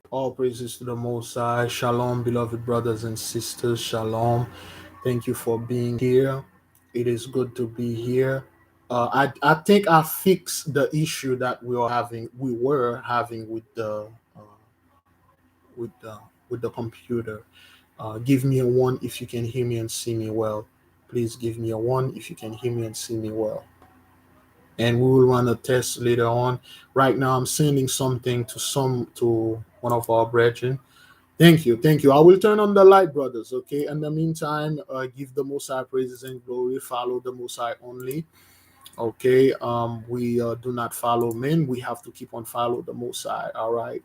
All praises to the Most High. Shalom, beloved brothers and sisters. Shalom. Thank you for being here. It is good to be here. I think I fixed the issue that we were having with the with the computer. Give me a one if you can hear me and see me well. Please give me a one if you can hear me and see me well. And we will run a test later on. Right now, I'm sending something to one of our brethren. Thank you, thank you. I will turn on the light, brothers. Okay. In the meantime, give the Most High praises and glory. Follow the Most High only. Okay. We do not follow men. We have to keep on follow the Most High. All right.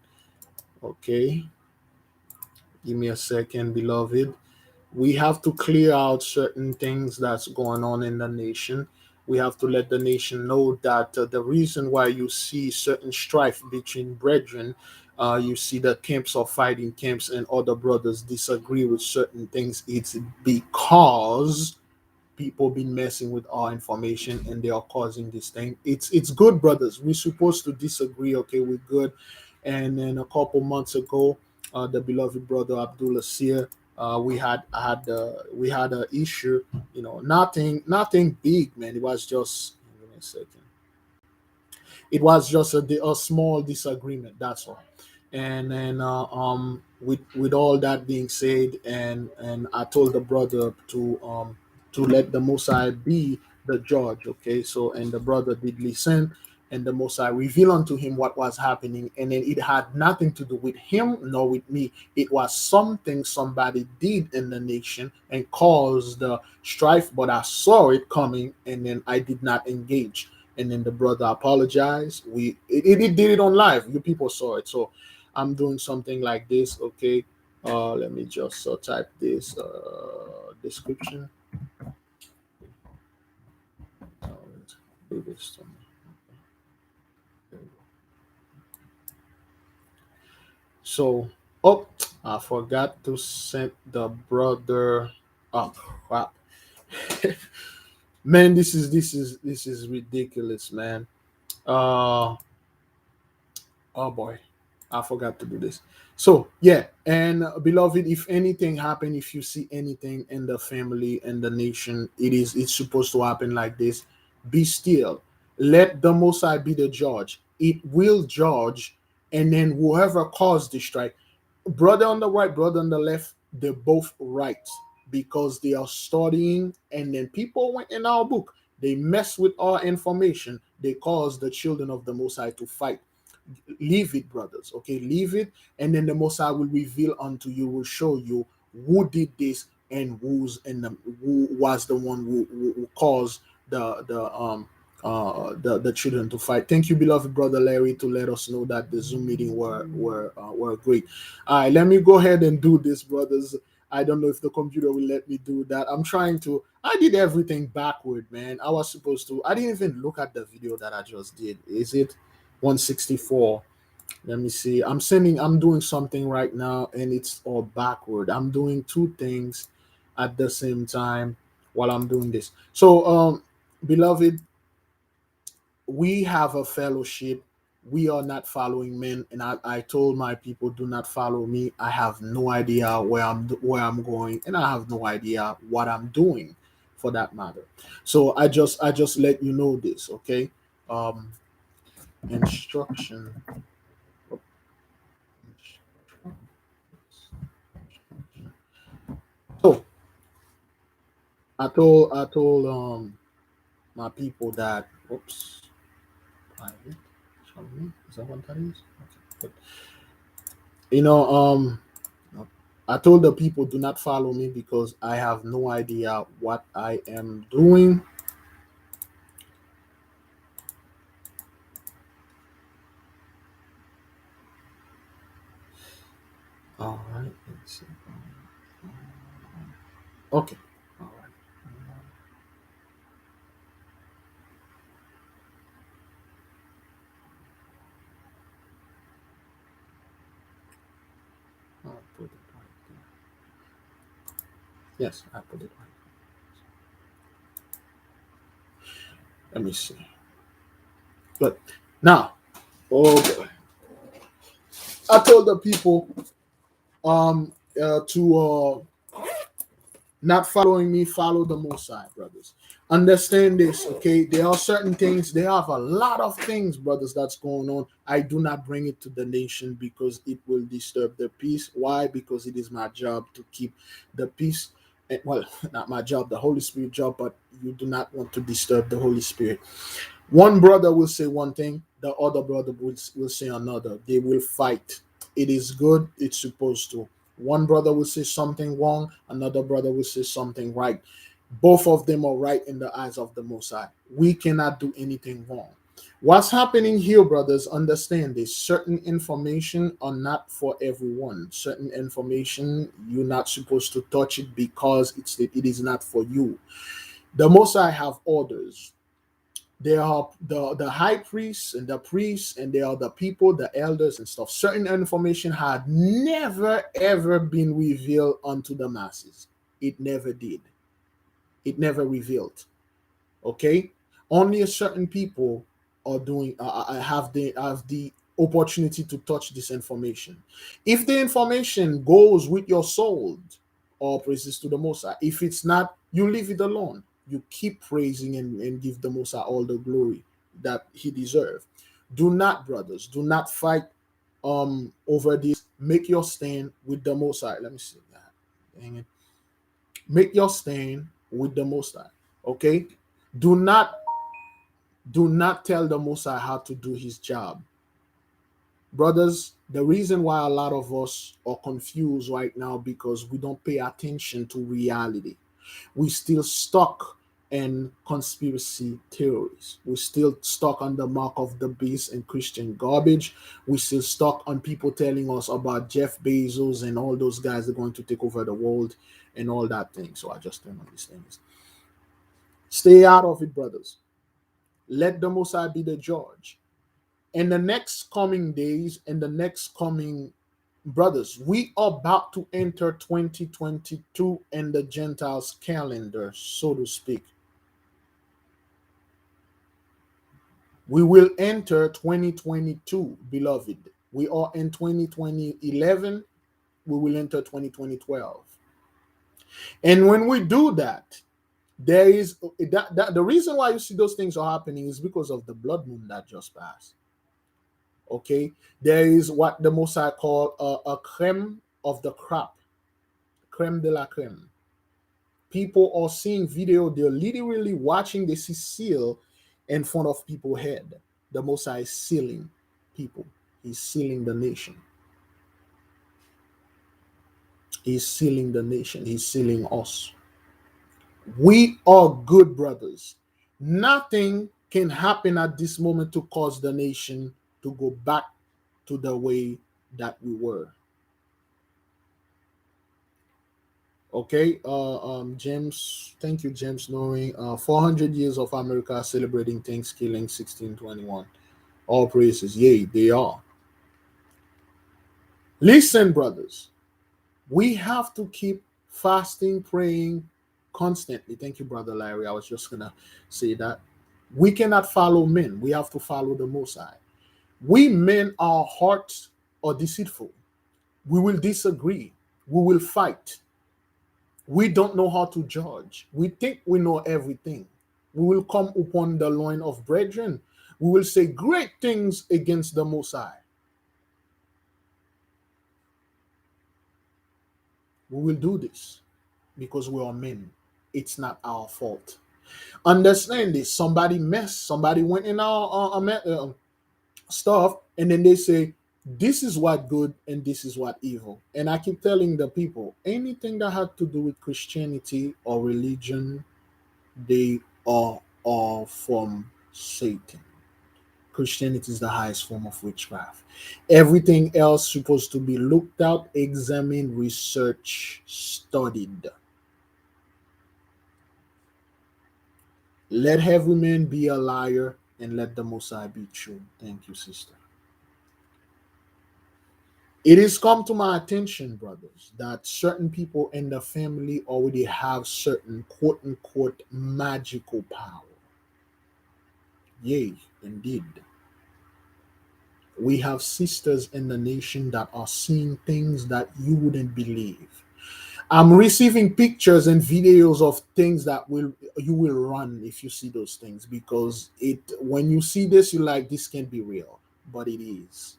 Okay. Give me a second, beloved. We have to clear out certain things that's going on in the nation. We have to let the nation know that the reason why you see certain strife between brethren, you see the camps of fighting camps and other brothers disagree with certain things, it's because people been messing with our information and they are causing this thing. It's good, brothers. We're supposed to disagree. Okay, we're good. And then a couple months ago, the beloved brother Abdullah Seer, we had a issue. Nothing big, man. It was just give me a second. It was just a small disagreement. That's all. And then with all that being said, and I told the brother to let the Mosai be the judge. Okay, so and the brother did listen, and the Mosai revealed unto him what was happening, and then it had nothing to do with him nor with me. It was something somebody did in the nation and caused the strife, but I saw it coming, and then I did not engage. And then the brother apologized. It did it on live. You people saw it. So I'm doing something like this. Okay. Let me just type this description. Do this to me. So, oh, I forgot to send the brother. Oh crap, man! This is ridiculous, man. Uh, oh boy, I forgot to do this. So yeah, and beloved, if anything happen, if you see anything in the family and the nation, it's supposed to happen like this. Be still. Let the Most High be the judge. It will judge, and then whoever caused the strike, brother on the right, brother on the left, they're both right because they are studying, and then people went in our book. They mess with our information. They cause the children of the Most High to fight. Leave it, brothers. Okay, leave it, and then the Most High will reveal unto you, will show you who did this and who was the one who caused the children to fight. Thank you, beloved brother Larry, to let us know that the Zoom meeting were great. All right, let me go ahead and do this, brothers. I don't know if the computer will let me do that. I'm trying to. I did everything backward, man. I was supposed to. I didn't even look at the video that I just did. Is it 164? Let me see. I'm doing something right now and it's all backward. I'm doing two things at the same time while I'm doing this. So, beloved, we have a fellowship. We are not following men, and I told my people, do not follow me. I have no idea where I'm going, and I have no idea what I'm doing, for that matter. So I just let you know this, okay? Um, instruction. So I told my people that oops, private. Is that what that is? Okay. But, you know, I told the people, do not follow me because I have no idea what I am doing. All right, let's see. Okay, all right. I'll put it right there. Yes, I put it right. Let me see. But now, oh boy. I told the people to not following me, follow the Most High, brothers. Understand this, okay? There are certain things, they have a lot of things, brothers, that's going on. I do not bring it to the nation because it will disturb the peace. Why? Because it is my job to keep the peace. Well, not my job, the Holy Spirit job, but you do not want to disturb the Holy Spirit. One brother will say one thing, the other brother will say another. They will fight. It is good, it's supposed to. One brother will say something wrong, another brother will say something right. Both of them are right in the eyes of the Most High. We cannot do anything wrong. What's happening here, brothers, understand this. Certain information are not for everyone. Certain information, you're not supposed to touch it because it is not for you. The Most High have orders. There are the high priests and the priests, and there are the people, the elders and stuff. Certain information had never ever been revealed unto the masses. It never did. It never revealed. Okay, only a certain people are doing have the opportunity to touch this information. If the information goes with your soul, all praises to the Most High. If it's not, you leave it alone. You keep praising and give the Most High all the glory that he deserves. Do not, brothers, do not fight over this. Make your stand with the Most High. Let me see that. Dang it. Make your stand with the Most High. Okay? Do not tell the Most High how to do his job. Brothers, the reason why a lot of us are confused right now because we don't pay attention to reality. We still stuck in conspiracy theories. We're still stuck on the mark of the beast and Christian garbage. We're still stuck on people telling us about Jeff Bezos and all those guys that are going to take over the world and all that thing. So I just don't understand this. Stay out of it, brothers. Let the Most High be the judge. In the next coming days, in the next coming brothers, we are about to enter 2022 in the Gentiles calendar, so to speak. We will enter 2022, beloved. We are in 2011. We will enter 2012. And when we do that, there is that the reason why you see those things are happening is because of the blood moon that just passed. Okay, there is what the Most High call a creme of the crop, creme de la creme. People are seeing video, they're literally watching, they see seal in front of people's head. The Most High is sealing people. He's sealing the nation. He's sealing the nation. He's sealing us. We are good brothers. Nothing can happen at this moment to cause the nation to go back to the way that we were. Okay, James, thank you, James, knowing 400 years of America celebrating Thanksgiving 1621. All praises, yea, they are. Listen, brothers, we have to keep fasting, praying constantly. Thank you, Brother Larry. I was just gonna say that. We cannot follow men, we have to follow the Most High. We men, our hearts are deceitful. We will disagree, we will fight. We don't know how to judge. We think we know everything. We will come upon the loin of brethren. We will say great things against the Most High. We will do this because we are men. It's not our fault. Understand this. Somebody went in our stuff, and then they say, this is what good and this is what evil. And I keep telling the people, anything that had to do with Christianity or religion, they are all from Satan. Christianity is the highest form of witchcraft. Everything else supposed to be looked at, examined, researched, studied. Let every man be a liar and let the Most High be true. Thank you, sister. It has come to my attention, brothers, that certain people in the family already have certain quote-unquote magical power. Yea, indeed. We have sisters in the nation that are seeing things that you wouldn't believe. I'm receiving pictures and videos of things that will you will run if you see those things, because it when you see this, you're like, this can't be real, but it is.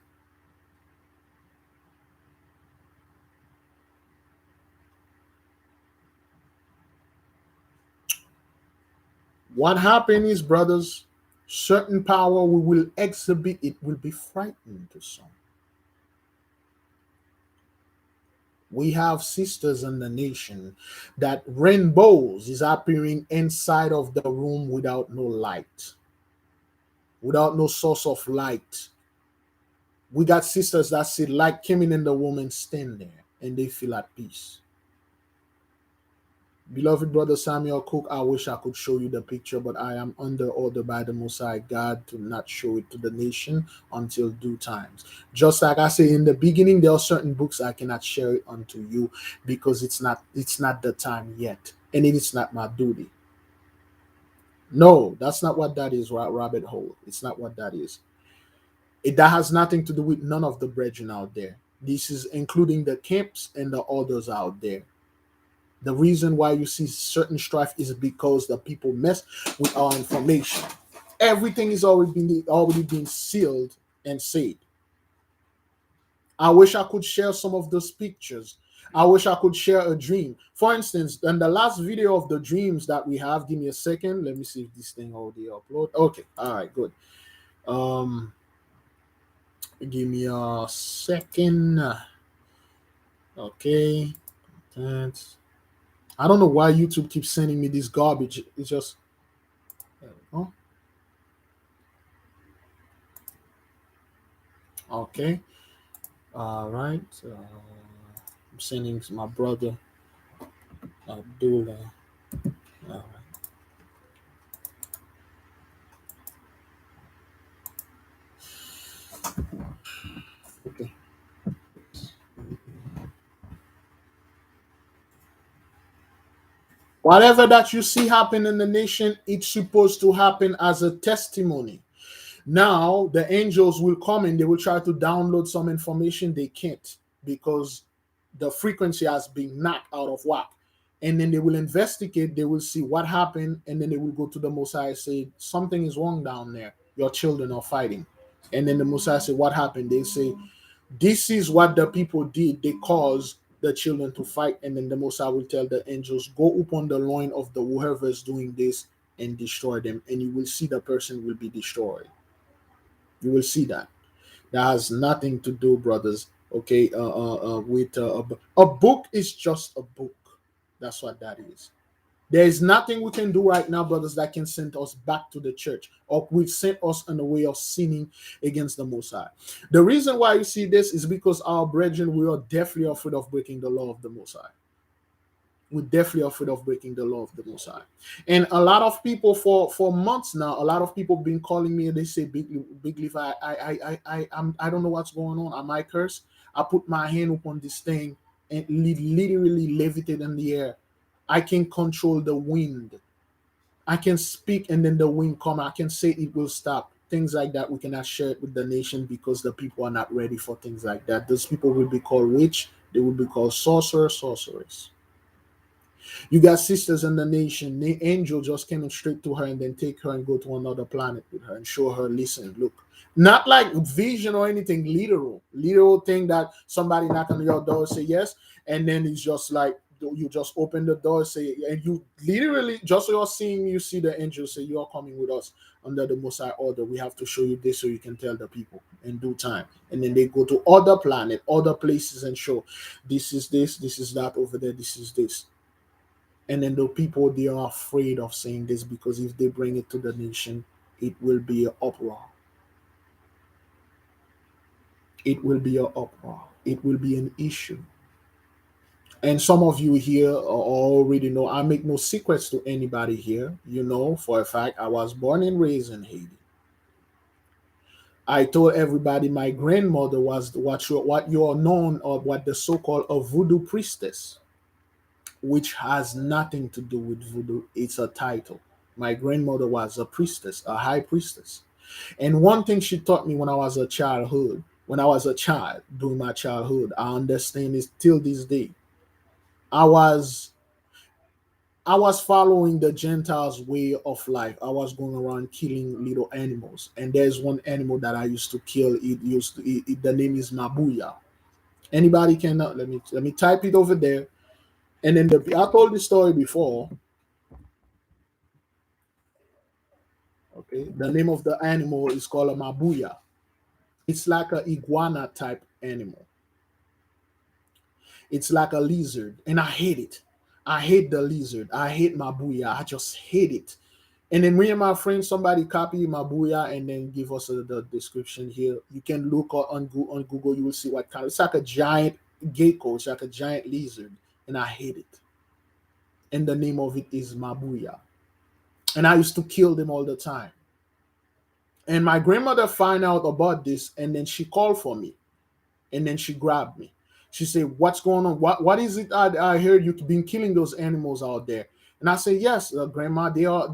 What happened is, brothers, certain power we will exhibit, it will be frightening to some. We have sisters in the nation that rainbows is appearing inside of the room without no light, without no source of light. We got sisters that see light coming in the woman stand there and they feel at peace. Beloved brother Samuel Cook, I wish I could show you the picture, but I am under order by the Most High God to not show it to the nation until due times. Just like I say in the beginning, there are certain books I cannot share it unto you because it's not the time yet, and it is not my duty. No, that's not what that is, rabbit hole. It's not what that is. That has nothing to do with none of the brethren out there. This is including the camps and the others out there. The reason why you see certain strife is because the people mess with our information. Everything is already been sealed and said. I wish I could share some of those pictures. I wish I could share a dream. For instance, in the last video of the dreams that we have, give me a second. Let me see if this thing already upload. Okay, all right, good. Um, Give me a second. Okay, that's. I don't know why YouTube keeps sending me this garbage. It's just. Oh, okay. All right. I'm sending to my brother Abdullah. All right. Okay. Whatever that you see happen in the nation, it's supposed to happen as a testimony. Now the angels will come and they will try to download some information. They can't because the frequency has been knocked out of whack. And then they will investigate, they will see what happened, and then they will go to the Messiah and say, something is wrong down there. Your children are fighting. And then the Messiah say, what happened? They say, this is what the people did. They caused the children to fight. And then the Messiah will tell the angels, go upon the loin of the whoever is doing this and destroy them. And you will see the person will be destroyed. You will see that. That has nothing to do, brothers. Okay, with a book is just a book. That's what that is. There is nothing we can do right now, brothers, that can send us back to the church or will send us in the way of sinning against the Most High. The reason why you see this is because our brethren, we are definitely afraid of breaking the law of the Most High. We're definitely afraid of breaking the law of the Most High. And a lot of people for months now, a lot of people been calling me and they say, Big Leaf, I don't know what's going on. Am I cursed? I put my hand upon this thing and literally levitate in the air. I can control the wind. I can speak and then the wind come. I can say it will stop. Things like that, we cannot share it with the nation because the people are not ready for things like that. Those people will be called witch. They will be called sorcerer, sorceress. You got sisters in the nation. The angel just came straight to her and then take her and go to another planet with her and show her, listen, look. Not like vision or anything, literal thing that somebody knock on your door, say yes, and then it's just like you just open the door, say, and you literally just so you're seeing, you see the angel say, you are coming with us under the Most High order. We have to show you this so you can tell the people in due time. And then they go to other planet, other places, and show this is this is that over there, this is this. And then the people, they are afraid of saying this because if they bring it to the nation, it will be an uproar. It will be an uproar. It will be an issue. And some of you here already know, I make no secrets to anybody here. You know, for a fact, I was born and raised in Haiti. I told everybody my grandmother was what you are known or what the so-called a voodoo priestess, which has nothing to do with voodoo. It's a title. My grandmother was a priestess, a high priestess. And one thing she taught me when I was a childhood, when I was a child during my childhood, I understand is till this day. I was I was following the Gentiles' way of life. I was going around killing little animals, and there's one animal that I used to kill. The name is Mabuya. Anybody can let me type it over there. And then I told this story before. Okay, the name of the animal is called a Mabuya. It's like a iguana type animal. It's like a lizard, and I hate it. I hate the lizard. I hate Mabuya. I just hate it. And then me and my friends, somebody copy my booyah and then give us the description here. You can look on Google, you will see what kind. It's like a giant gecko, it's like a giant lizard, and I hate it. And the name of it is Mabuya. And I used to kill them all the time. And my grandmother find out about this, and then she called for me, and then she grabbed me. She said, "What's going on? What is it? I heard you've been killing those animals out there." And I say, "Yes, Grandma. They are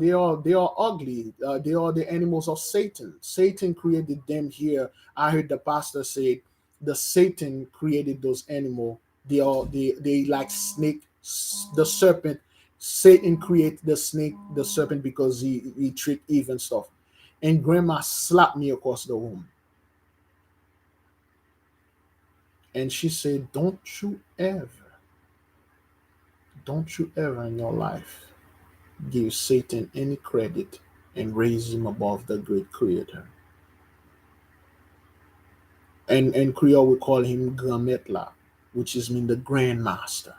ugly. They are the animals of Satan. Satan created them here." I heard the pastor say, "The Satan created those animals. They like snake, the serpent. Satan created the snake, the serpent because he tricked Eve and stuff." And Grandma slapped me across the room. And she said, don't you ever in your life give Satan any credit and raise him above the great creator." And in Creole, we call him Grametla, which is mean the grandmaster.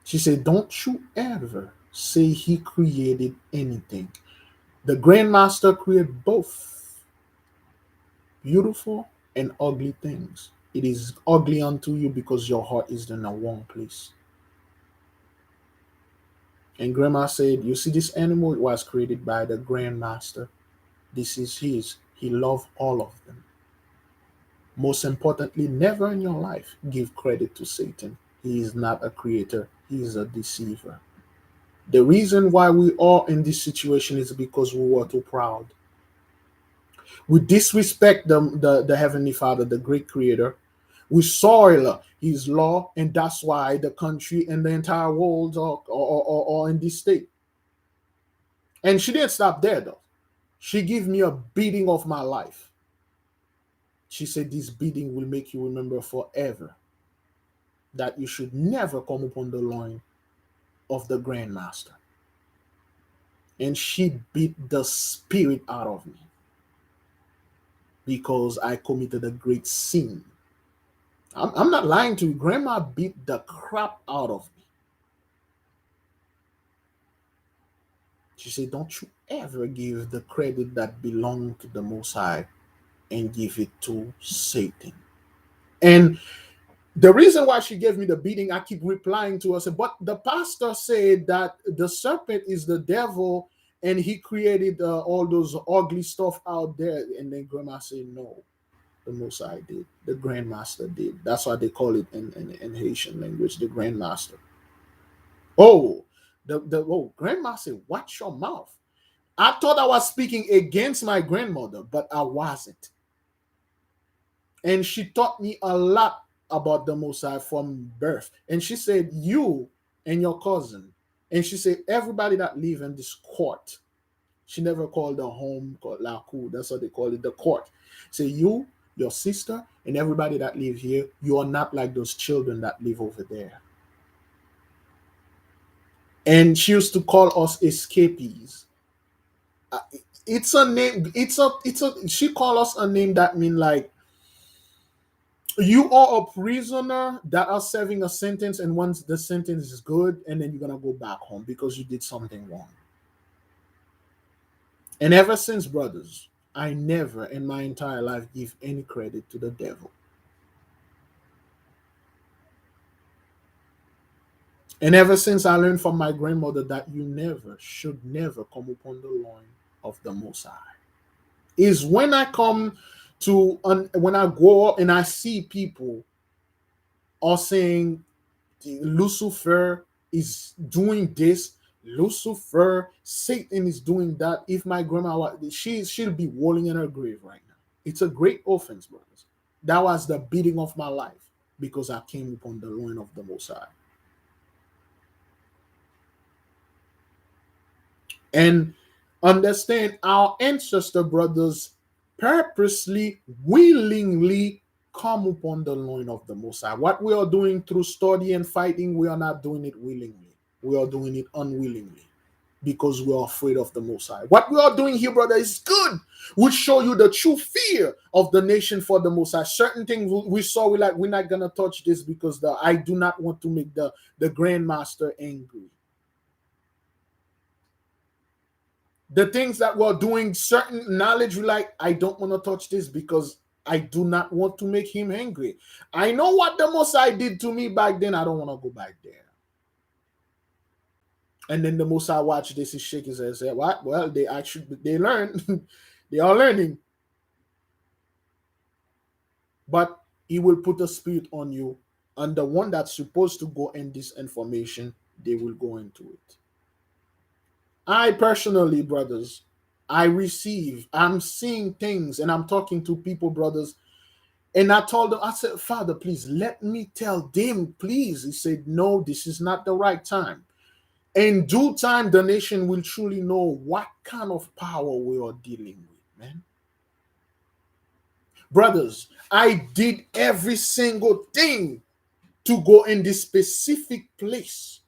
She said, don't you ever say he created anything. The grandmaster created both beautiful and ugly things. It is ugly unto you because your heart is in the wrong place. And Grandma said, "You see, this animal was created by the Grandmaster. This is his. He loved all of them. Most importantly, never in your life give credit to Satan. He is not a creator, he is a deceiver." The reason why we are in this situation is because we were too proud. We disrespect the Heavenly Father, the great creator. We soil his law, and that's why the country and the entire world are in this state. And she didn't stop there though. She gave me a beating of my life. She said, "This beating will make you remember forever that you should never come upon the loin of the Grandmaster." And she beat the spirit out of me because I committed a great sin. I'm not lying to you. Grandma beat the crap out of me. She said, "Don't you ever give the credit that belongs to the Most High and give it to Satan." And the reason why she gave me the beating, I keep replying to her, say, "But the pastor said that the serpent is the devil and he created all those ugly stuff out there." And then Grandma said, "No, the Most High did. The Grandmaster did." That's why they call it in Haitian language, the Grandmaster. Oh, Grandma said, "Watch your mouth." I thought I was speaking against my grandmother, but I wasn't. And she taught me a lot about the Most High from birth. And she said, "You and your cousin," and she said, "Everybody that live in this court." She never called the home called La Cour. That's what they call it, the court. Say, "You, your sister, and everybody that live here, you are not like those children that live over there." And she used to call us escapees. Uh, it's a name. It's a. She called us a name that mean like, you are a prisoner that are serving a sentence, and once the sentence is good, and then you're gonna go back home because you did something wrong. And ever since, brothers, I never in my entire life give any credit to the devil. And ever since I learned from my grandmother that you never should never come upon the loin of the Most High. Is when I come to when I go up and I see people are saying Lucifer is doing this, Lucifer, Satan is doing that. If my grandma, she'll be rolling in her grave right now. It's a great offense, brothers. That was the beating of my life because I came upon the loin of the Most High. And understand, our ancestor brothers purposely, willingly come upon the loin of the Most High. What we are doing through study and fighting, we are not doing it willingly. We are doing it unwillingly because we are afraid of the Most High. What we are doing here, brother, is good. We show you the true fear of the nation for the Most High. Certain things we saw, we're not gonna touch this because I do not want to make the Grandmaster angry. The things that we're doing, certain knowledge, we like, I don't want to touch this because I do not want to make him angry. I know what the Most High did to me back then. I don't want to go back there. And then the Most High watch this, he shake his head and say, what? Well, they learn. They are learning. But he will put a spirit on you, and the one that's supposed to go in this information, they will go into it. I personally, brothers, I'm seeing things, and I'm talking to people, brothers, and I told them, I said, Father, please let me tell them, please. He said, no, this is not the right time. In due time, the nation will truly know what kind of power we are dealing with, man. Brothers, I did every single thing to go in this specific place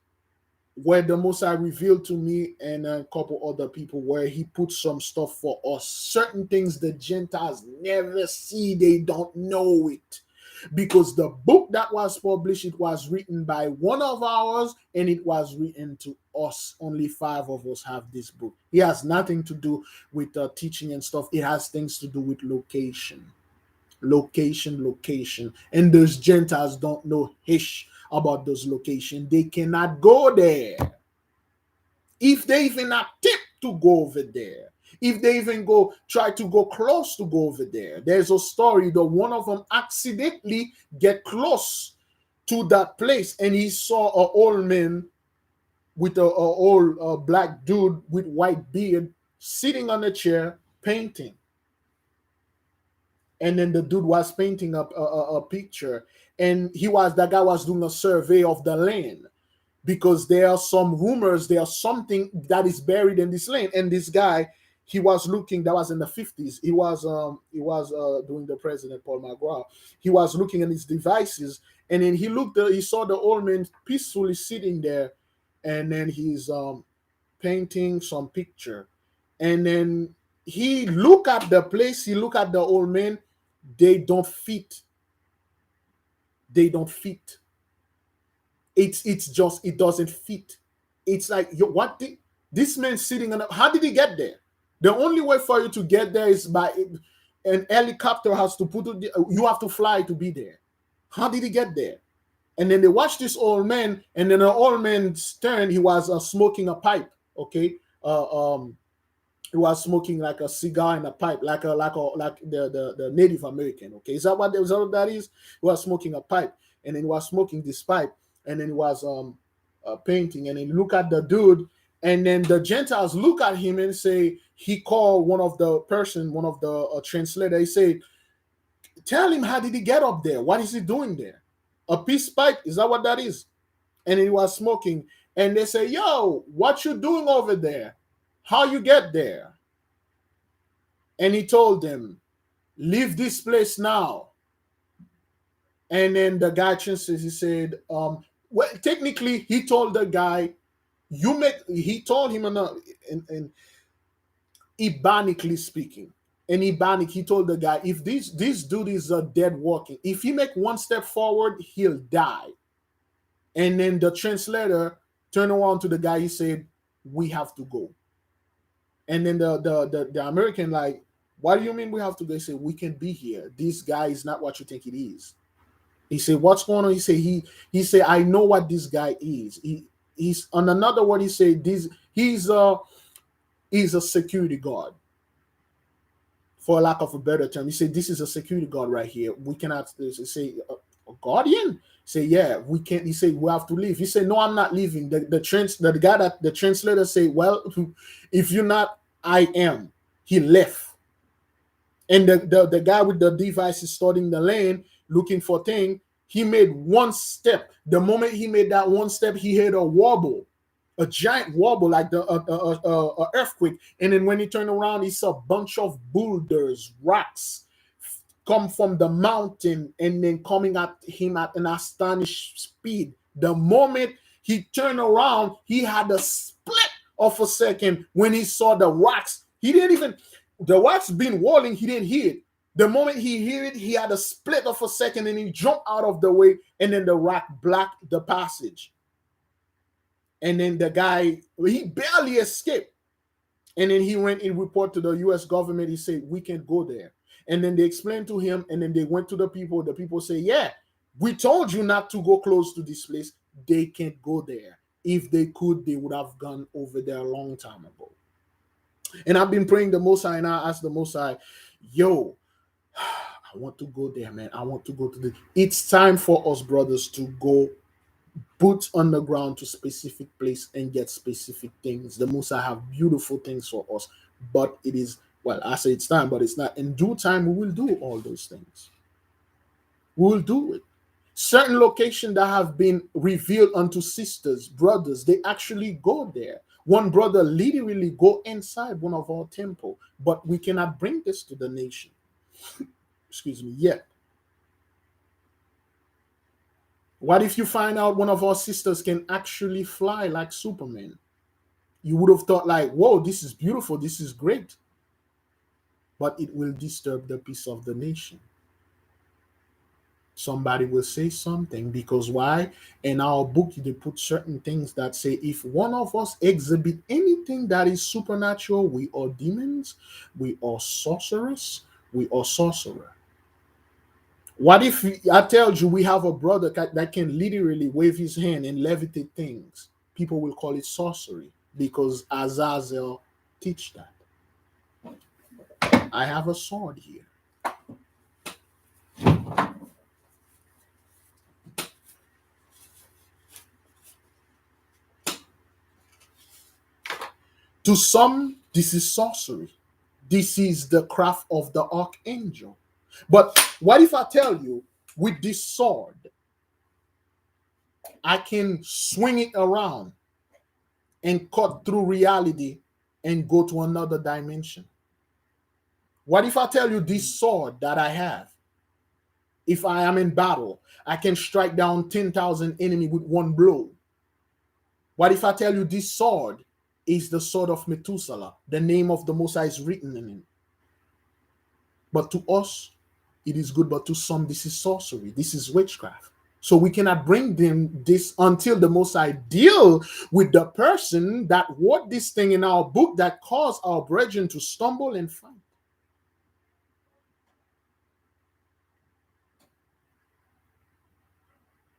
where the Most High revealed to me and a couple other people, where he put some stuff for us. Certain things the Gentiles never see, they don't know it. Because the book that was published, it was written by one of ours, and it was written to us. Only 5 of us have this book. It has nothing to do with teaching and stuff. It has things to do with location. Location. And those Gentiles don't know hish about those locations. They cannot go there. If they even attempt to go over there, if they even try to go close to go over there, there's a story that one of them accidentally get close to that place, and he saw an old man with an old black dude with white beard sitting on a chair painting. And then the dude was painting up a picture, and that guy was doing a survey of the land, because there are some rumors, there's something that is buried in this land. And this guy, he was looking, that was in the 50s. He was doing the President Paul McGraw. He was looking at his devices, and then he saw the old man peacefully sitting there, and then he's painting some picture. And then he look at the place, he look at the old man, they don't fit. It's just, it doesn't fit. It's like, this man sitting on how did he get there? The only way for you to get there is by an helicopter has to you have to fly to be there. How did he get there? And then they watched this old man, and then the old man's turn, he was smoking a pipe. Okay, he was smoking like a cigar in a pipe, like the Native American. Okay, is that what that is? He was smoking a pipe, and then he was smoking this pipe, and then he was painting, and then look at the dude, and then the Gentiles look at him and say, he called one of the translator. He said, tell him, how did he get up there? What is he doing there? A peace pipe? Is that what that is? And he was smoking, and they say, yo, what you doing over there? How you get there? And he told them, leave this place now. And then the guy translates, he said, well, technically, he told the guy, he told him in Ibanically speaking. In Ibanic, he told the guy, if this dude is dead walking, if he make one step forward, he'll die. And then the translator turned around to the guy, he said, we have to go. And then the American, like, what do you mean we have to go? He said, we can be here. This guy is not what you think it is. He said, what's going on? He said, he said, I know what this guy is. He's on another word, he said, he's a security guard. For lack of a better term, he said, this is a security guard right here. We cannot say a guardian. Say, yeah, we can't. He said, we have to leave. He said, no, I'm not leaving. The guy that the translator say, well, if you're not, I am. He left. And the guy with the device is starting the lane, looking for thing. He made one step. The moment he made that one step, he heard a wobble, a giant wobble, like the earthquake. And then when he turned around, he saw a bunch of boulders, rocks, come from the mountain and then coming at him at an astonished speed. The moment he turned around, he had a split of a second when he saw the rocks. He didn't even, the rocks been walling, he didn't hear it. The moment he heard it, he had a split of a second and he jumped out of the way, and then the rock blocked the passage. And then the guy, he barely escaped. And then he went and reported to the U.S. government. He said, we can't go there. And then they explained to him, and then they went to the people. The people say, yeah, we told you not to go close to this place. They can't go there. If they could, they would have gone over there a long time ago. And I've been praying the Most High, and I asked the Most High, yo, I want to go there, man. I want to go to the. It's time for us, brothers, to go boots on the ground to specific place and get specific things. The Most High have beautiful things for us, but it is, well, I say it's time, but it's not. In due time, we will do all those things. We will do it. Certain locations that have been revealed unto sisters, brothers, they actually go there. One brother literally go inside one of our temple, but we cannot bring this to the nation. Excuse me, yet. What if you find out one of our sisters can actually fly like Superman? You would have thought like, whoa, this is beautiful, this is great. But it will disturb the peace of the nation. Somebody will say something, because why? In our book, they put certain things that say if one of us exhibit anything that is supernatural, we are demons, we are sorcerers, we are sorcerer. What if I tell you we have a brother that can literally wave his hand and levitate things? People will call it sorcery, because Azariah teach that. I have a sword here. To some, this is sorcery. This is the craft of the archangel. But what if I tell you, with this sword, I can swing it around and cut through reality and go to another dimension? What if I tell you this sword that I have, if I am in battle, I can strike down 10,000 enemies with one blow? What if I tell you this sword is the sword of Methuselah? The name of the Most High is written in it. But to us, it is good, but to some, this is sorcery. This is witchcraft. So we cannot bring them this until the Most High deal with the person that wrote this thing in our book that caused our brethren to stumble and fight.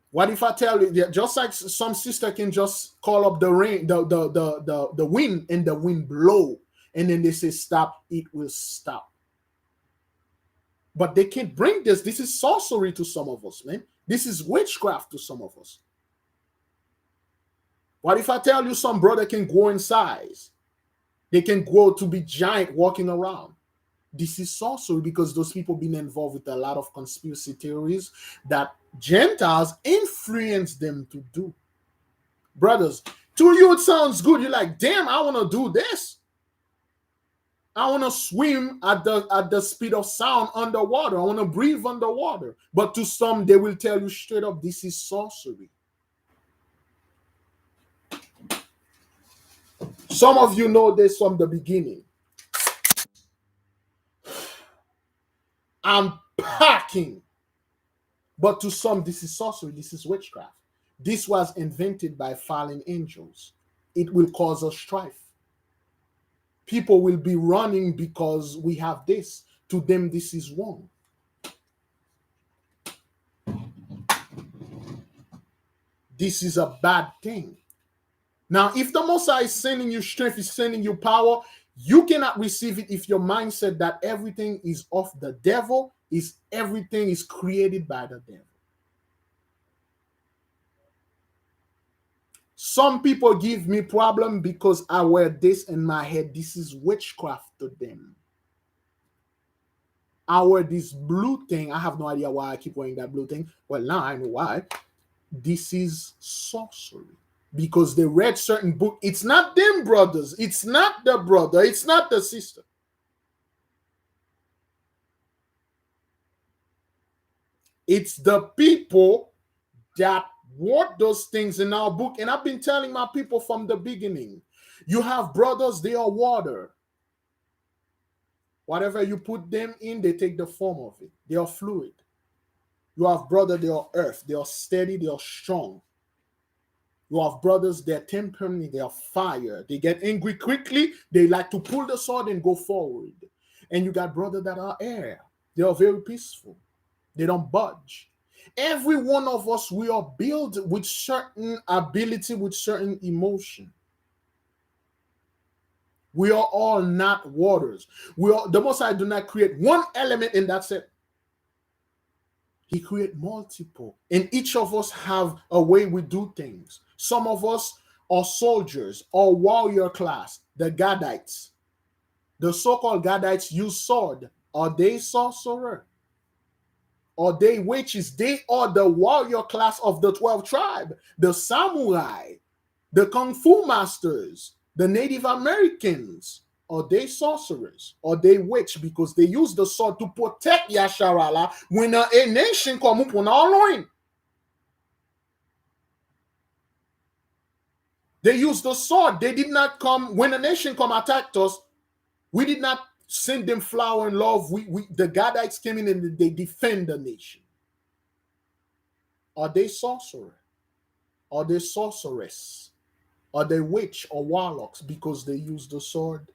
What if I tell you that just like some sister can just call up the rain, the wind, and the wind blow, and then they say stop, it will stop. But they can't bring this. This is sorcery to some of us, man. This is witchcraft to some of us. What if I tell you some brother can grow in size? They can grow to be giant walking around. This is sorcery, because those people been involved with a lot of conspiracy theories that Gentiles influence them to do. Brothers, to you it sounds good. You're like, damn, I want to do this. I want to swim at the speed of sound underwater. I want to breathe underwater. But to some, they will tell you straight up, this is sorcery. Some of you know this from the beginning. I'm packing. But to some, this is sorcery. This is witchcraft. This was invented by fallen angels. It will cause us strife. People will be running because we have this. To them, this is wrong. This is a bad thing. Now, if the Most High is sending you strength, is sending you power, you cannot receive it if your mindset that everything is of the devil, is everything is created by the devil. Some people give me problem because I wear this in my head. This is witchcraft to them. I wear this blue thing. I have no idea why I keep wearing that blue thing. Well, now I know why. This is sorcery. Because they read certain book. It's not them brothers. It's not the brother. It's not the sister. It's the people that wrote those things in our book. And I've been telling my people from the beginning, you have brothers, they are water. Whatever you put them in, they take the form of it. They are fluid. You have brothers, they are earth. They are steady, they are strong. You have brothers, they're temperament, they are fire. They get angry quickly. They like to pull the sword and go forward. And you got brothers that are air. They are very peaceful. They don't budge. Every one of us, we are built with certain ability, with certain emotion. We are all not waters. The Most High do not create one element and that's it. He create multiple. And each of us have a way we do things. Some of us are soldiers or warrior class, the Gadites. The so-called Gadites use sword. Are they sorcerer? Are they witches? They are the warrior class of the 12 tribe, the samurai, the kung fu masters, the Native Americans. Are they sorcerers? Are they witch? Because they use the sword to protect Yasharala when a nation come up on our loin. They used the sword. They did not come when a nation come attacked us. We did not send them flower and love. The Gadites came in and they defend the nation. Are they sorcerer? Are they sorceress? Are they witch or warlocks because they use the sword?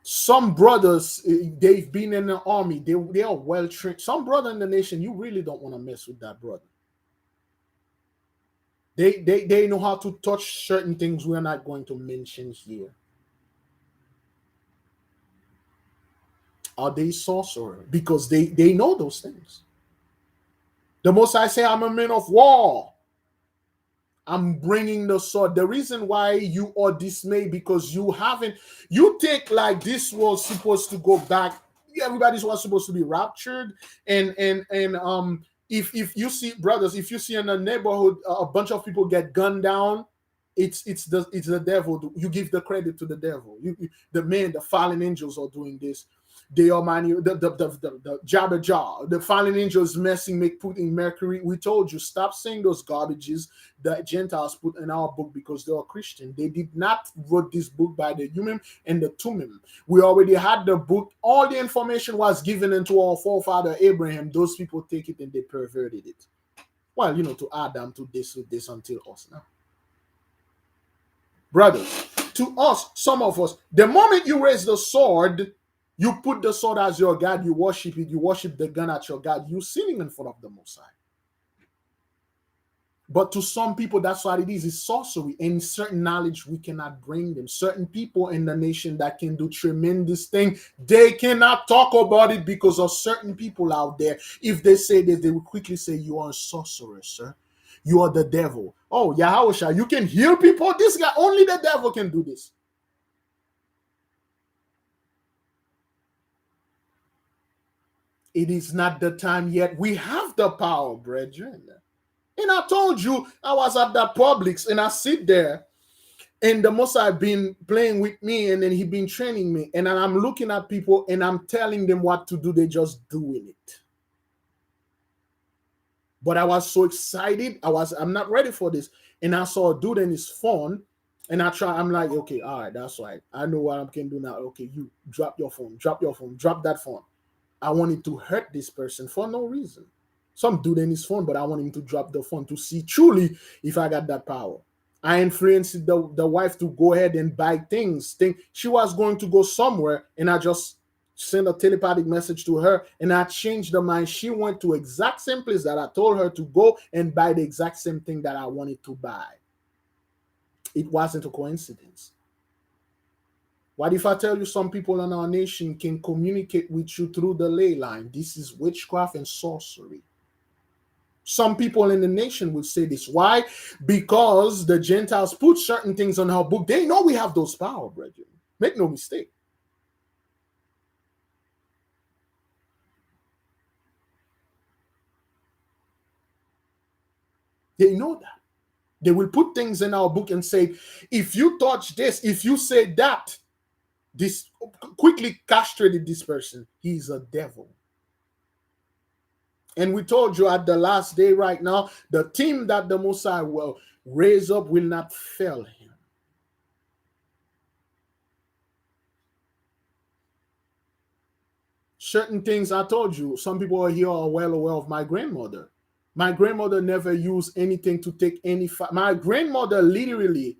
Some brothers, they've been in the army. They are well trained. Some brother in the nation, you really don't want to mess with that brother. They know how to touch certain things we're not going to mention here. Are they sorcerer? Because they know those things. The Most High say, I'm a man of war. I'm bringing the sword. The reason why you are dismayed because you think like this was supposed to go back. Everybody was supposed to be raptured. And if you see brothers, if you see in a neighborhood a bunch of people get gunned down, it's the devil. You give the credit to the devil. The fallen angels are doing this. They are the Jabba Jaw, the fallen angels putting Mercury. We told you, stop saying those garbages that Gentiles put in our book because they are Christian. They did not wrote this book by the Urim and the Thummim. We already had the book. All the information was given into our forefather Abraham. Those people take it and they perverted it. Well, to Adam, to this until us now. Brothers, to us, some of us, the moment you raise the sword, you put the sword as your God, you worship it, you worship the gun at your God, you're sinning in front of the Most High. But to some people, that's what it is. It's sorcery. And certain knowledge, we cannot bring them. Certain people in the nation that can do tremendous things, they cannot talk about it because of certain people out there. If they say this, they will quickly say, you are a sorcerer, sir. You are the devil. Oh, Yahweh, you can heal people? This guy, only the devil can do this. It is not the time yet. We have the power, brethren. And I told you, I was at that Publix and I sit there and the Most High been playing with me and then he been training me. And then I'm looking at people and I'm telling them what to do. They just doing it. But I was so excited. I'm not ready for this. And I saw a dude in his phone and I'm like, okay, all right, that's right. I know what I can do now. Okay, you drop your phone, drop that phone. I wanted to hurt this person for no reason. Some dude in his phone, but I want him to drop the phone to see truly if I got that power. I influenced the wife to go ahead and buy things. She was going to go somewhere, and I just sent a telepathic message to her, and I changed her mind. She went to exact same place that I told her to go and buy the exact same thing that I wanted to buy. It wasn't a coincidence. What if I tell you some people in our nation can communicate with you through the ley line? This is witchcraft and sorcery. Some people in the nation would say this. Why? Because the Gentiles put certain things on our book. They know we have those power, brethren. Make no mistake. They know that. They will put things in our book and say, if you touch this, if you say that, this quickly castrated this person. He's a devil. And we told you at the last day right now, the team that the Messiah will raise up will not fail him. Certain things I told you, some people here are well aware of my grandmother. My grandmother never used anything to take any fire. My grandmother literally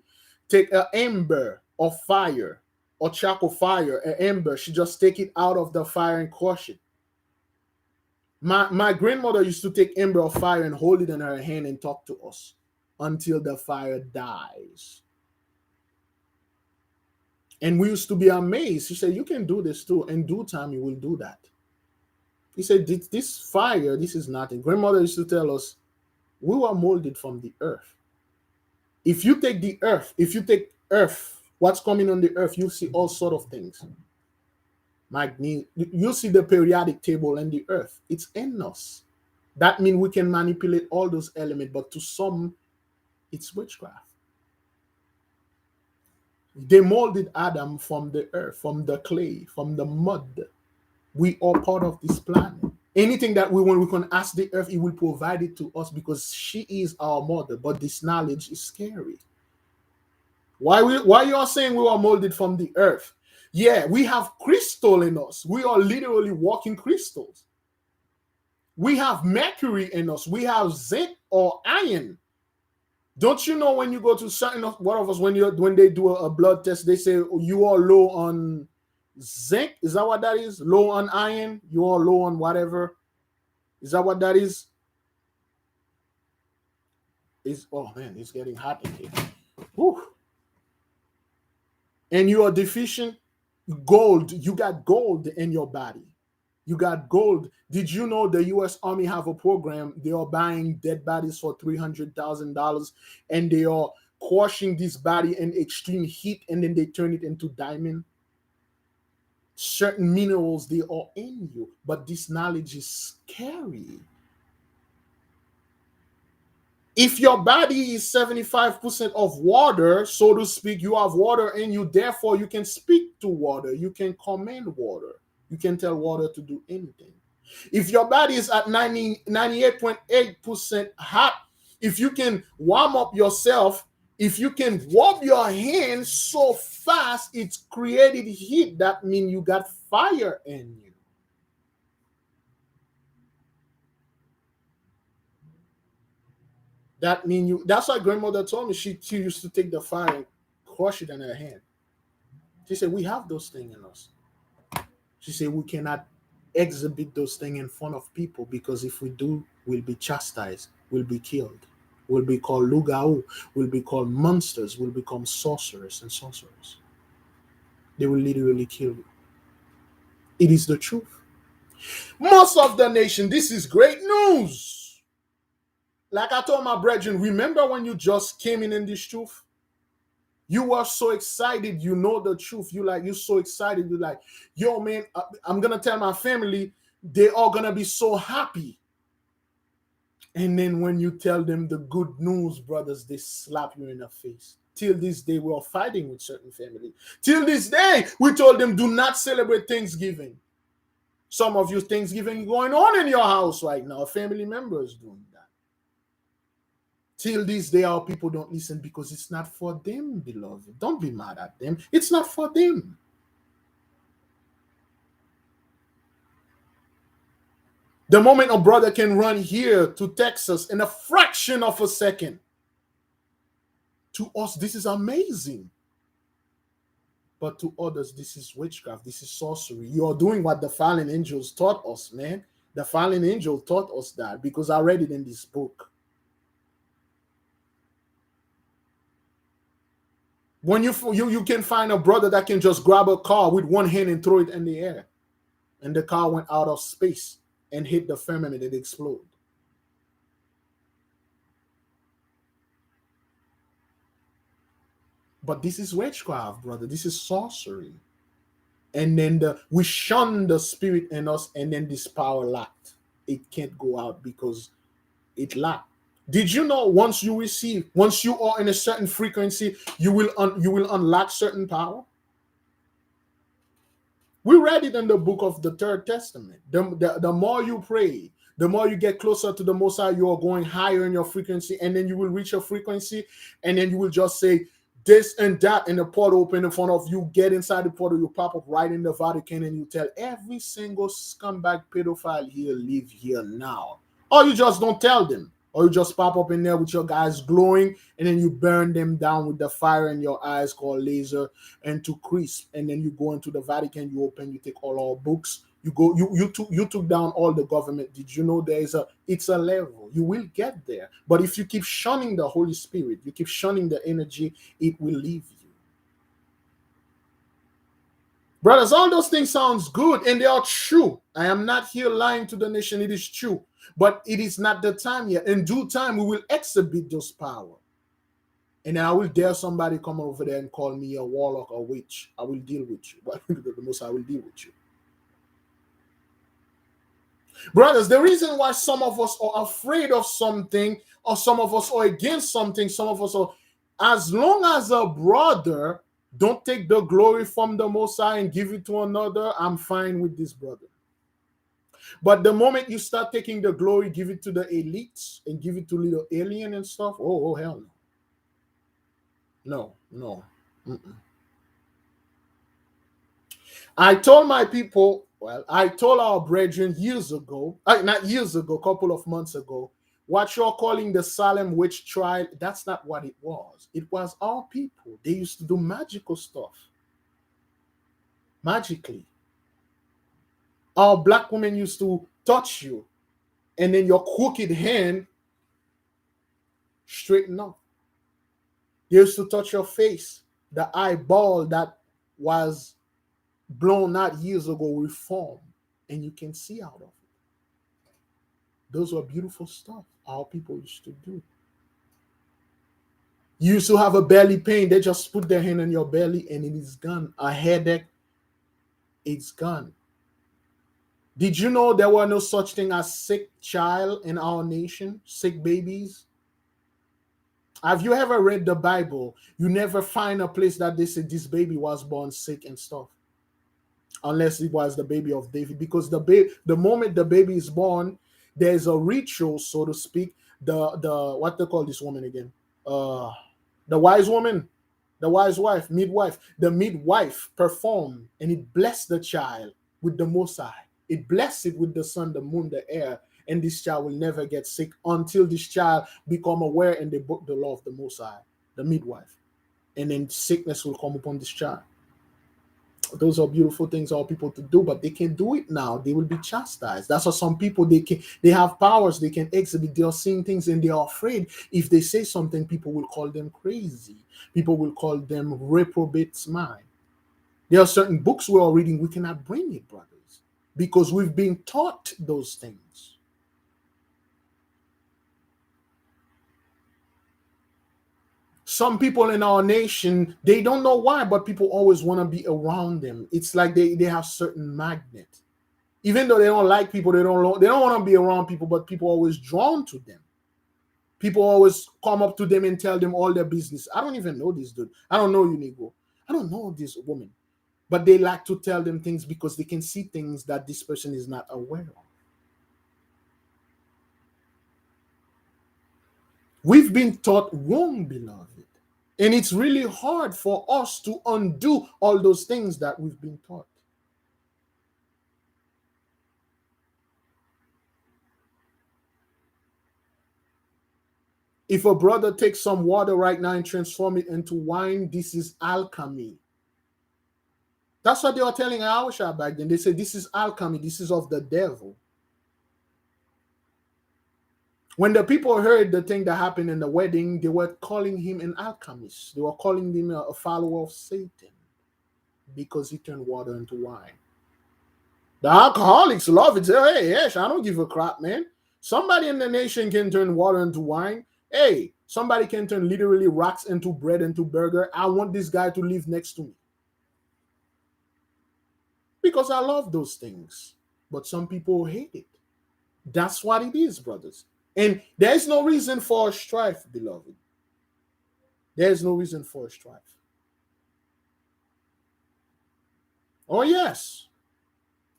take an ember of fire or charcoal fire, an ember. She just take it out of the fire and crush it. My grandmother used to take ember of fire and hold it in her hand and talk to us until the fire dies. And we used to be amazed. She said, you can do this too. In due time, you will do that. He said, this fire, this is nothing. Grandmother used to tell us, we were molded from the earth. If you take the earth, if you take earth, what's coming on the earth, you see all sort of things. You see the periodic table in the earth. It's in us. That means we can manipulate all those elements, but to some, it's witchcraft. They molded Adam from the earth, from the clay, from the mud. We are part of this planet. Anything that we want, we can ask the earth, it will provide it to us because she is our mother. But this knowledge is scary. Why you are saying we are molded from the earth? Yeah, we have crystal in us. We are literally walking crystals. We have mercury in us. We have zinc or iron. Don't you know when you go to certain one of us when they do a blood test, they say you are low on zinc? Is that what that is? Low on iron? You are low on whatever? Is that what that is? Oh man, it's getting hot in here. Whew. And you are deficient gold. You got gold in your body. You got gold. Did you know the U.S. Army have a program? They are buying dead bodies for $300,000, and they are crushing this body in extreme heat, and then they turn it into diamond. Certain minerals, they are in you, but this knowledge is scary. If your body is 75% of water, so to speak, you have water in you, therefore you can speak to water, you can command water. You can tell water to do anything. If your body is at 98.8% hot, if you can warm up yourself, if you can warm your hands so fast, it's created heat. That means you got fire in you. That means you. That's why grandmother told me she used to take the fire and crush it in her hand. She said, we have those things in us. She said we cannot exhibit those things in front of people because if we do, we'll be chastised, we'll be killed, we'll be called lugau, we'll be called monsters, we'll become sorcerers and sorcerers. They will literally kill you. It is the truth. Most of the nation, this is great news. Like I told my brethren, remember when you just came in this truth? You were so excited, you know the truth. You're so excited. You're like, yo, man, I'm going to tell my family, they're all going to be so happy. And then when you tell them the good news, brothers, they slap you in the face. Till this day, we are fighting with certain family. Till this day, we told them, do not celebrate Thanksgiving. Some of you, Thanksgiving going on in your house right now. Family members doing that. Till this day, our people don't listen because it's not for them, beloved. Don't be mad at them. It's not for them. The moment a brother can run here to Texas in a fraction of a second, to us, this is amazing. But to others, this is witchcraft. This is sorcery. You are doing what the fallen angels taught us, man. The fallen angel taught us that because I read it in this book. When you can find a brother that can just grab a car with one hand and throw it in the air, and the car went out of space and hit the firmament and exploded. But this is witchcraft, brother. This is sorcery. And then we shun the spirit in us, and then this power lacked. It can't go out because it lacked. Did you know once you are in a certain frequency, you will unlock certain power? We read it in the book of the Third Testament. The more you pray, the more you get closer to the Most High, you are going higher in your frequency, and then you will reach a frequency, and then you will just say this and that, and the portal open in front of you. Get inside the portal, you pop up right in the Vatican, and you tell every single scumbag pedophile here, live here now. Or you just don't tell them. Or you just pop up in there with your guys glowing, and then you burn them down with the fire in your eyes called laser and to crisp. And then you go into the Vatican, you open, you take all our books, you took down all the government. Did you know it's a level? You will get there. But if you keep shunning the Holy Spirit, you keep shunning the energy, it will leave you. Brothers, all those things sounds good and they are true. I am not here lying to the nation. It is true. But it is not the time yet. In due time, we will exhibit those power. And I will dare somebody come over there and call me a warlock or witch. I will deal with you. But the most I will deal with you. Brothers, the reason why some of us are afraid of something, or some of us are against something, some of us are, as long as a brother don't take the glory from the Most High and give it to another, I'm fine with this brother. But the moment you start taking the glory, give it to the elites and give it to little alien and stuff, oh hell no. No. Mm-mm. I told my people, I told our brethren years ago, not years ago, a couple of months ago, what you're calling the Salem witch trial, that's not what it was. It was our people. They used to do magical stuff. Magically. Our black women used to touch you, and then your crooked hand straighten up. They used to touch your face. The eyeball that was blown out years ago reformed, and you can see out of it. Those were beautiful stuff our people used to do. You used to have a belly pain. They just put their hand on your belly and it is gone. A headache, it's gone. Did you know there were no such thing as sick child in our nation? Sick babies? Have you ever read the Bible? You never find a place that they say this baby was born sick and stuff. Unless it was the baby of David. Because the moment the baby is born, there's a ritual, so to speak. The what they call this woman again? The wise woman, the wise wife, midwife. The midwife performed and it blessed the child with the Most High. It blessed it with the sun, the moon, the air, and this child will never get sick until this child become aware and they book the law of the Most High, the midwife. And then sickness will come upon this child. Those are beautiful things for people to do, but they can't do it now. They will be chastised. That's why some people, they have powers, they can exhibit, they are seeing things and they are afraid. If they say something, people will call them crazy. People will call them reprobates mind. There are certain books we are reading, we cannot bring it, brothers, because we've been taught those things. Some people in our nation, they don't know why, but people always want to be around them. It's like they have certain magnet. Even though they don't like people, they don't want to be around people, but people are always drawn to them. People always come up to them and tell them all their business. I don't even know this dude. I don't know you, Negro. I don't know this woman. But they like to tell them things because they can see things that this person is not aware of. We've been taught wrong, beloved. And it's really hard for us to undo all those things that we've been taught. If a brother takes some water right now and transform it into wine, this is alchemy. That's what they were telling Aisha back then. They said, this is alchemy. This is of the devil. When the people heard the thing that happened in the wedding, they were calling him an alchemist. They were calling him a follower of Satan because he turned water into wine. The alcoholics love it. Say, hey, yes, I don't give a crap, man. Somebody in the nation can turn water into wine. Hey, Somebody can turn literally rocks into bread, into burger. I want this guy to live next to me because I love those things. But some people hate it. That's what it is, brothers. And there is no reason for strife, beloved. There is no reason for strife. Oh, yes.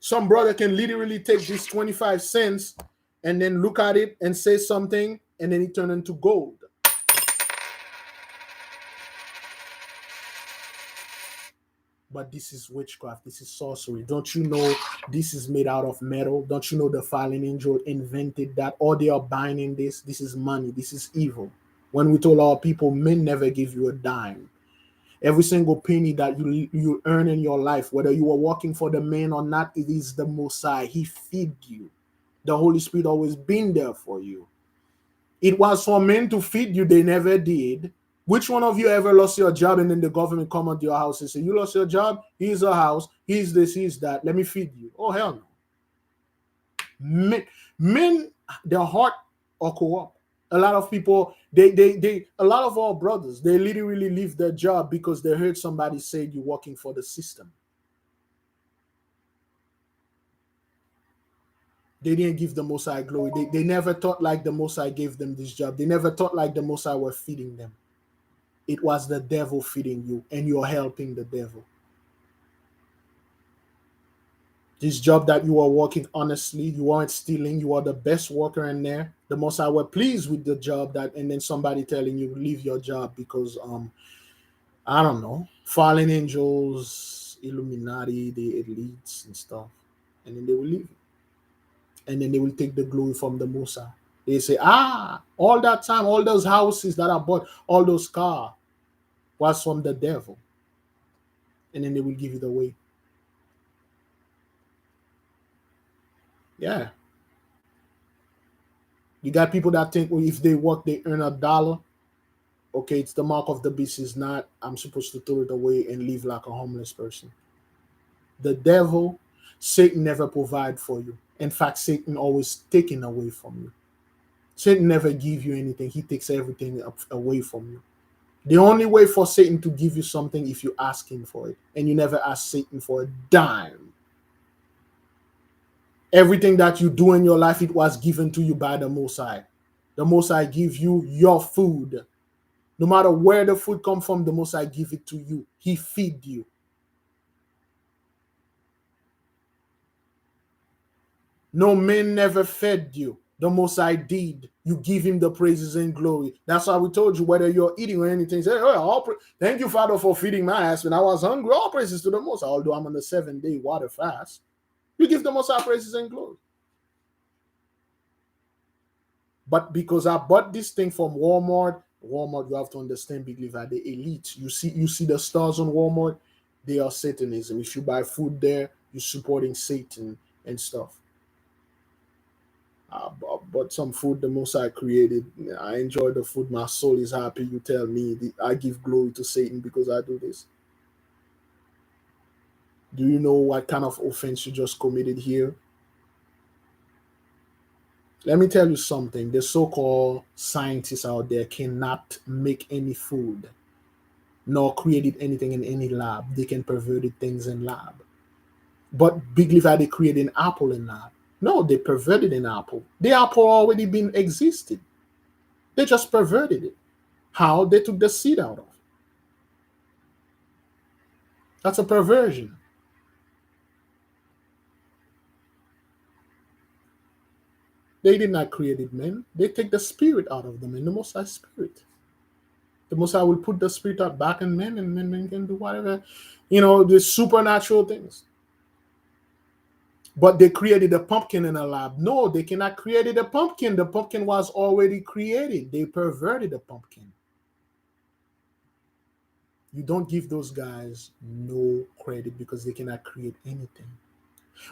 Some brother can literally take this 25 cents and then look at it and say something, and then it turn into gold. But this is witchcraft. This is sorcery. Don't you know this is made out of metal? Don't you know the fallen angel invented that? Or they are binding this? This is money. This is evil. When we told our people, men never give you a dime. Every single penny that you earn in your life, whether you are working for the man or not, it is the Messiah. He feed you. The Holy Spirit always been there for you. It was for men to feed you. They never did. Which one of you ever lost your job and then the government come to your house and say, you lost your job? Here's a house. Here's this, here's that. Let me feed you. Oh, hell no. Men their heart are co-op. A lot of people, a lot of our brothers, they literally leave their job because they heard somebody say you're working for the system. They didn't give the Most High glory. They never thought like the Most High gave them this job. They never thought like the Most High were feeding them. It was the devil feeding you, and you're helping the devil. This job that you are working honestly, you aren't stealing, you are the best worker in there. The Most High were pleased with the job that, and then somebody telling you leave your job because I don't know, fallen angels, Illuminati, the elites and stuff, and then they will leave, and then they will take the glory from the Most High. They say, all that time, all those houses that I bought, all those cars was from the devil, and then they will give it away. Yeah. You got people that think, well, if they work, they earn $1. Okay, it's the mark of the beast. Is not, I'm supposed to throw it away and live like a homeless person. The devil, Satan never provide for you. In fact, Satan always taking away from you. Satan never give you anything. He takes everything away from you. The only way for Satan to give you something if you ask him for it. And you never ask Satan for a dime. Everything that you do in your life, it was given to you by the Most High. The Most High gives you your food. No matter where the food comes from, the Most High give it to you. He feed you. No man never fed you. The Most High did. You give him the praises and glory. That's why we told you, whether you're eating or anything, say, thank you, Father, for feeding my ass when I was hungry. All praises to the Most High, although I'm on the 7-day water fast. You give the Most High praises and glory. But because I bought this thing from Walmart, you have to understand, Big Levi, the elite. You see the stars on Walmart, they are Satanism. If you buy food there, you're supporting Satan and stuff. But some food the Most High created, I enjoy the food. My soul is happy. You tell me I give glory to Satan because I do this. Do you know what kind of offense you just committed here? Let me tell you something. The so-called scientists out there cannot make any food, nor created anything in any lab. They can perverted things in lab. But Big Levi, they created an apple in lab. No, they perverted an apple. The apple already been existed. They just perverted it. How? They took the seed out of it. That's a perversion. They did not create it, man. They take the spirit out of them, and the Most High spirit. The Most High will put the spirit out back in men, and men can do whatever, the supernatural things. But they created a pumpkin in a lab. No, they cannot create a pumpkin. The pumpkin was already created. They perverted the pumpkin. You don't give those guys no credit because they cannot create anything.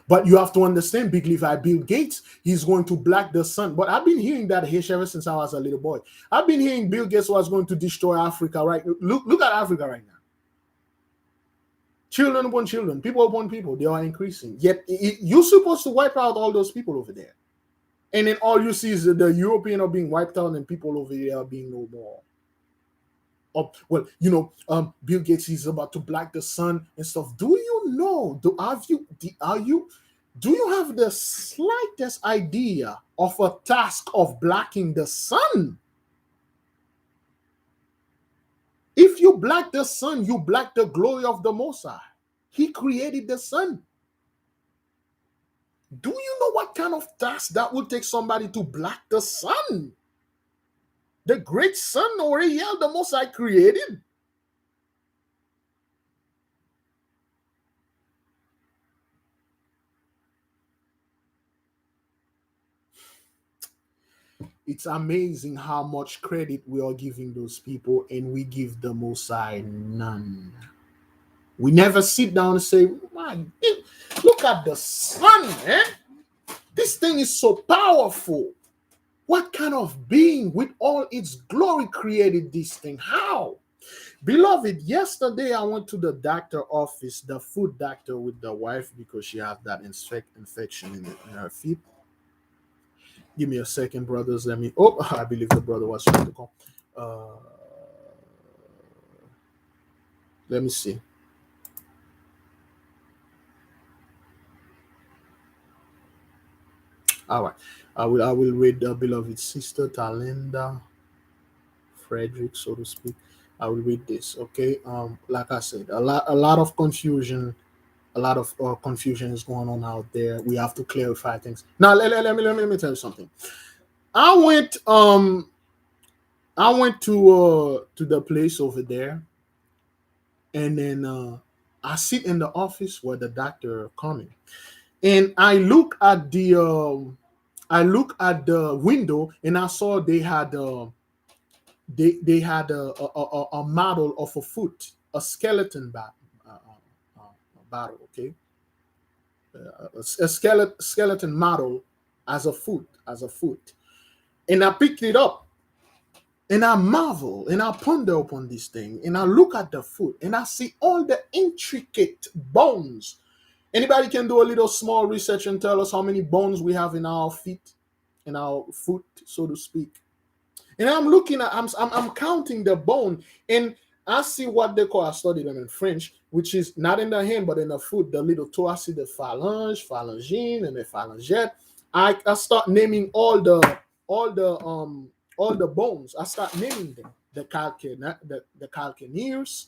But you have to understand, Big Levi, Bill Gates, he's going to block the sun. But I've been hearing that ever since I was a little boy. I've been hearing Bill Gates was going to destroy Africa, right? Look at Africa right now. Children upon children, people upon people, they are increasing. Yet you're supposed to wipe out all those people over there. And then all you see is that the European are being wiped out and people over there are being no more. Well, Bill Gates is about to black the sun and stuff. Do you know? Do you have the slightest idea of a task of blacking the sun? If you black the sun, you black the glory of the Most High. He created the sun. Do you know what kind of task that would take somebody to black the sun? The great sun Oriel, the Most High created. It's amazing how much credit we are giving those people, and we give the Most High none. We never sit down and say, look at the sun, man. This thing is so powerful. What kind of being with all its glory created this thing? How? Beloved, yesterday I went to the doctor office, the foot doctor, with the wife because she has that infection in her feet. Give me a second, brothers. I believe the brother was trying to call. Let me see. All right. I will read the beloved sister Talinda Frederick, so to speak. I will read this. Okay. Like I said, a lot of confusion. A lot of confusion is going on out there. We have to clarify things. Now, let me tell you something. I went to the place over there, and then I sit in the office where the doctor coming, and I look at the window, and I saw they had they had a model of a foot, a skeleton battle, okay, a skeleton model as a foot, and I picked it up, and I marvel and I ponder upon this thing, and I look at the foot, and I see all the intricate bones. Anybody can do a little small research and tell us how many bones we have in our feet, in our foot, so to speak. And I'm looking at, I'm counting the bone, and I see what they call, I studied them in French, which is not in the hand, but in the foot, the little toe. I see the phalange, phalangine, and the phalangette. I start naming all the bones. I start naming them. The calcaneers,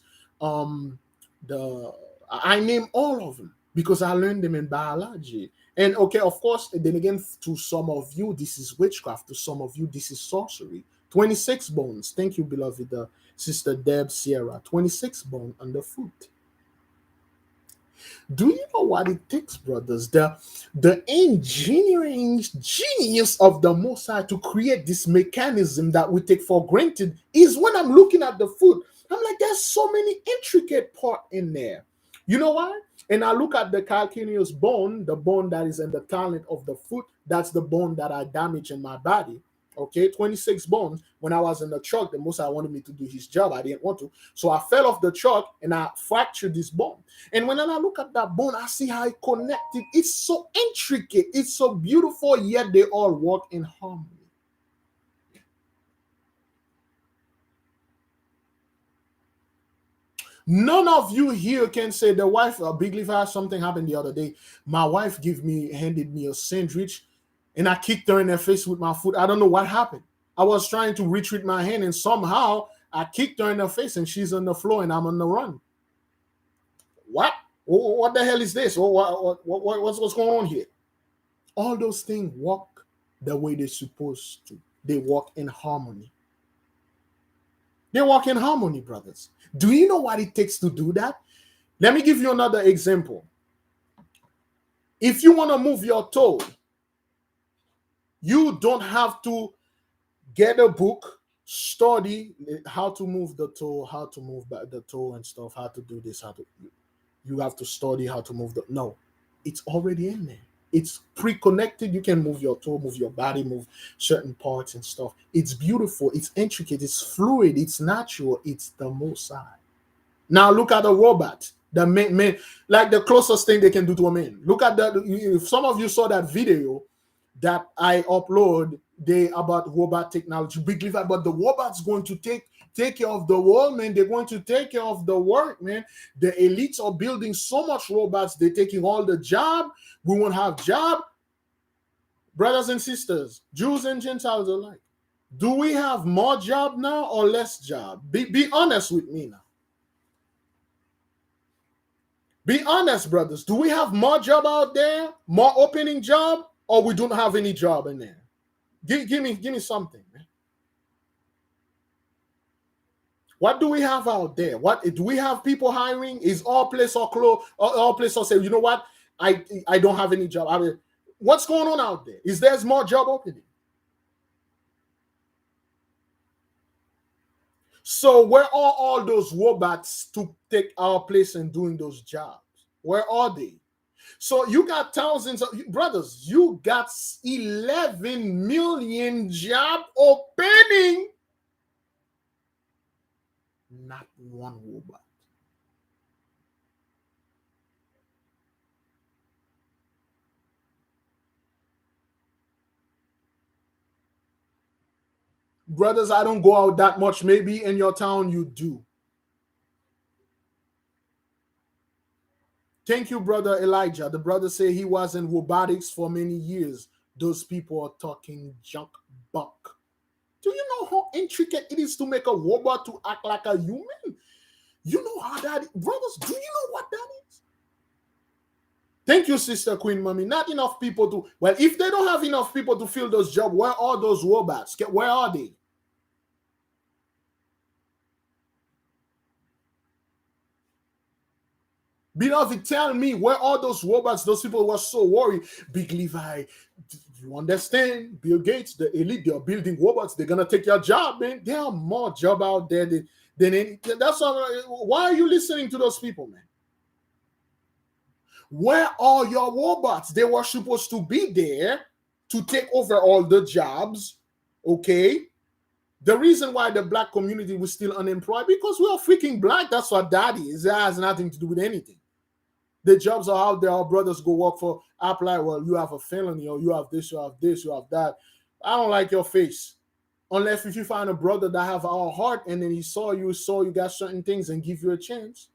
I name all of them because I learned them in biology. And okay, of course, then again, to some of you, this is witchcraft. To some of you, this is sorcery. 26 bones. Thank you, beloved Sister Deb Sierra. 26 bones on the foot. Do you know what it takes, brothers? The engineering genius of the Most High to create this mechanism that we take for granted is when I'm looking at the foot. I'm like, there's so many intricate parts in there. You know why? And I look at the calcaneus bone, the bone that is in the talent of the foot. That's the bone that I damage in my body. Okay, 26 bones. When I was in the truck, the Most High wanted me to do his job. I didn't want to. So I fell off the truck and I fractured this bone. And when I look at that bone, I see how it connected. It's so intricate. It's so beautiful, yet they all work in harmony. None of you here can say the wife, Big Levi, something happened the other day. My wife handed me a sandwich, and I kicked her in the face with my foot. I don't know what happened. I was trying to retreat my hand, and somehow I kicked her in the face, and she's on the floor, and I'm on the run. What? What the hell is this? What's going on here? All those things work the way they're supposed to. They work in harmony. They work in harmony, brothers. Do you know what it takes to do that? Let me give you another example. If you want to move your toe, you don't have to get a book, study how to move the toe, how to move back the toe and stuff, how to do this, you have to study how to move no. It's already in there. It's pre-connected. You can move your toe, move your body, move certain parts and stuff. It's beautiful. It's intricate. It's fluid. It's natural. It's the Most High. Now look at a robot. The man, like the closest thing they can do to a man. Look at that. If some of you saw that video, that I upload, they about robot technology. Big Levi, but the robots going to take care of the world, man. They're going to take care of the work, man. The elites are building so much robots, they're taking all the job. We won't have job. Brothers and sisters, Jews and Gentiles alike. Do we have more job now or less job? Be honest with me now. Be honest, brothers. Do we have more job out there, more opening job, or we don't have any job in there? Give me something, man. What do we have out there? What do we have people hiring? Is all place or close? All place or say, you know what? I don't have any job. I mean, what's going on out there? Is there's more job opening? So where are all those robots to take our place in doing those jobs? Where are they? So you got thousands of brothers. You got 11 million job opening. Not one robot. Brothers, I don't go out that much. Maybe in your town you do. Thank you, brother Elijah. The brother say he was in robotics for many years. Those people are talking junk buck. Do you know how intricate it is to make a robot to act like a human? You know how that is? Brothers, do you know what that is? Thank you, Sister Queen Mommy. Not enough people to... Well, if they don't have enough people to fill those jobs, where are those robots? Where are they? Beloved, tell me, where are those robots? Those people were so worried. Big Levi, you understand? Bill Gates, the elite, they're building robots. They're going to take your job, man. There are more jobs out there than any. That's why are you listening to those people, man? Where are your robots? They were supposed to be there to take over all the jobs, okay? The reason why the black community was still unemployed, because we are freaking black. That's what that is. It has nothing to do with anything. The jobs are out there. Our brothers go work for, apply. Well, you have a felony, or you have this, you have this, you have that. I don't like your face. Unless if you find a brother that have our heart, and then he saw you got certain things and give you a chance.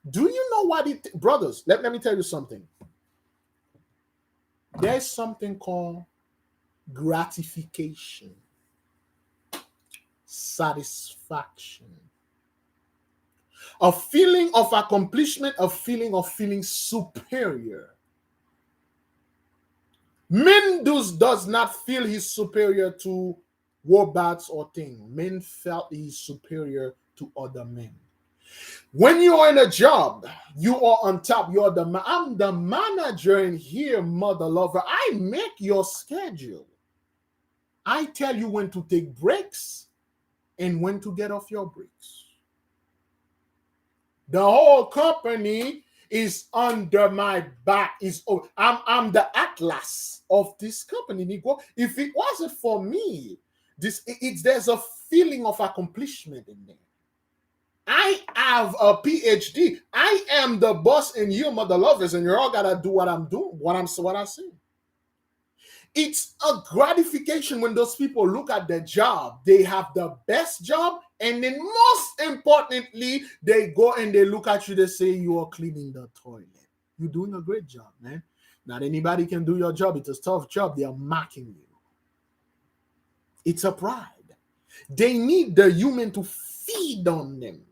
Do you know what it, brothers? Let me tell you something. There's something called gratification, satisfaction, a feeling of accomplishment, a feeling of feeling superior. Men does not feel he's superior to robots or things. Men felt he's superior to other men. When you are in a job, you are on top. I'm the manager in here, mother lover. I make your schedule. I tell you when to take breaks and when to get off your breaks. The whole company is under my back. I'm the atlas of this company. If it wasn't for me, there's a feeling of accomplishment in there. I have a PhD. I am the boss, and you, mother lovers, and you're all gotta do what I'm doing, what I'm saying. It's a gratification when those people look at their job. They have the best job, and then most importantly, they go and they look at you. They say you are cleaning the toilet. You're doing a great job, man. Not anybody can do your job. It's a tough job. They are mocking you. It's a pride. They need the human to feed on them.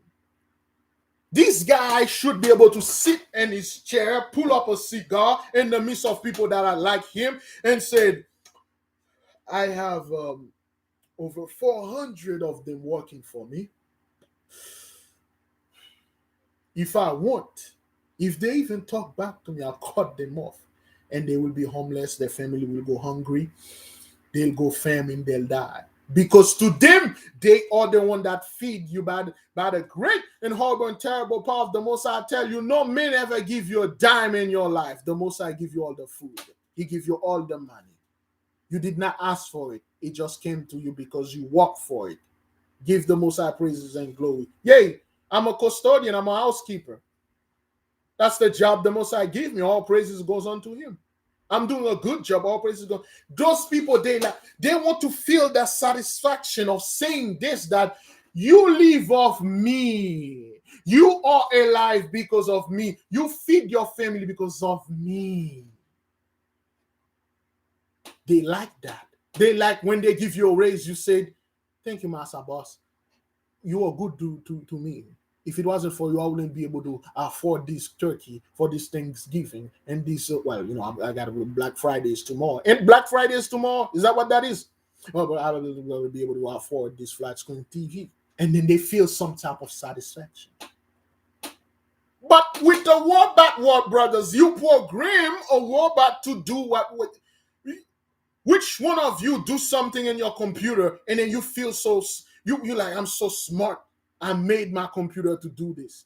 This guy should be able to sit in his chair, pull up a cigar in the midst of people that are like him, and said, I have over 400 of them working for me. If I want, if they even talk back to me, I'll cut them off. And they will be homeless, their family will go hungry, they'll go famine, they'll die. Because to them, they are the one that feed you by the great and horrible and terrible power of the Most High. I tell you, no man ever give you a dime in your life. The Most High give you all the food. He give you all the money. You did not ask for it. It just came to you because you worked for it. Give the Most High praises and glory. Yay, I'm a custodian. I'm a housekeeper. That's the job the Most High gave me. All praises goes on to him. I'm doing a good job. All praises go. Those people, they want to feel that satisfaction of saying this, that you live off me. You are alive because of me. You feed your family because of me. They like that. They like when they give you a raise, you said, thank you, Master Boss. You are good to me. If it wasn't for you, I wouldn't be able to afford this turkey for this Thanksgiving and this. I got Black Fridays tomorrow. And Black Fridays tomorrow, is that what that is? Well, but I will be able to afford this flat screen TV. And then they feel some type of satisfaction. But with the Warbat brothers, you program a Warbat to do what? Which one of you do something in your computer and then you feel so, you like, I'm so smart. I made my computer to do this.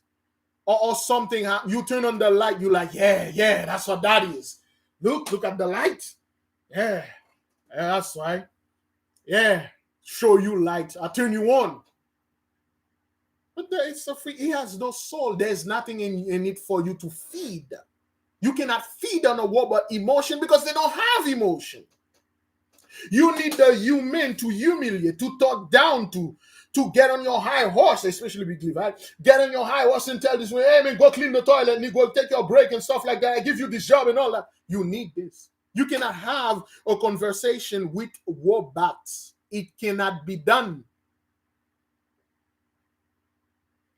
Or something, you turn on the light, you like, yeah, that's what that is. Look at the light. Yeah, that's right. Yeah, show you light. I turn you on. But it's a free, he has no soul. There's nothing in it for you to feed. You cannot feed on a robot emotion because they don't have emotion. You need the human to humiliate, to talk down to get on your high horse, especially Biglevi, right? Get on your high horse and tell this way, hey man, go clean the toilet and go take your break and stuff like that. I give you this job and all that. You need this. You cannot have a conversation with robots. It cannot be done.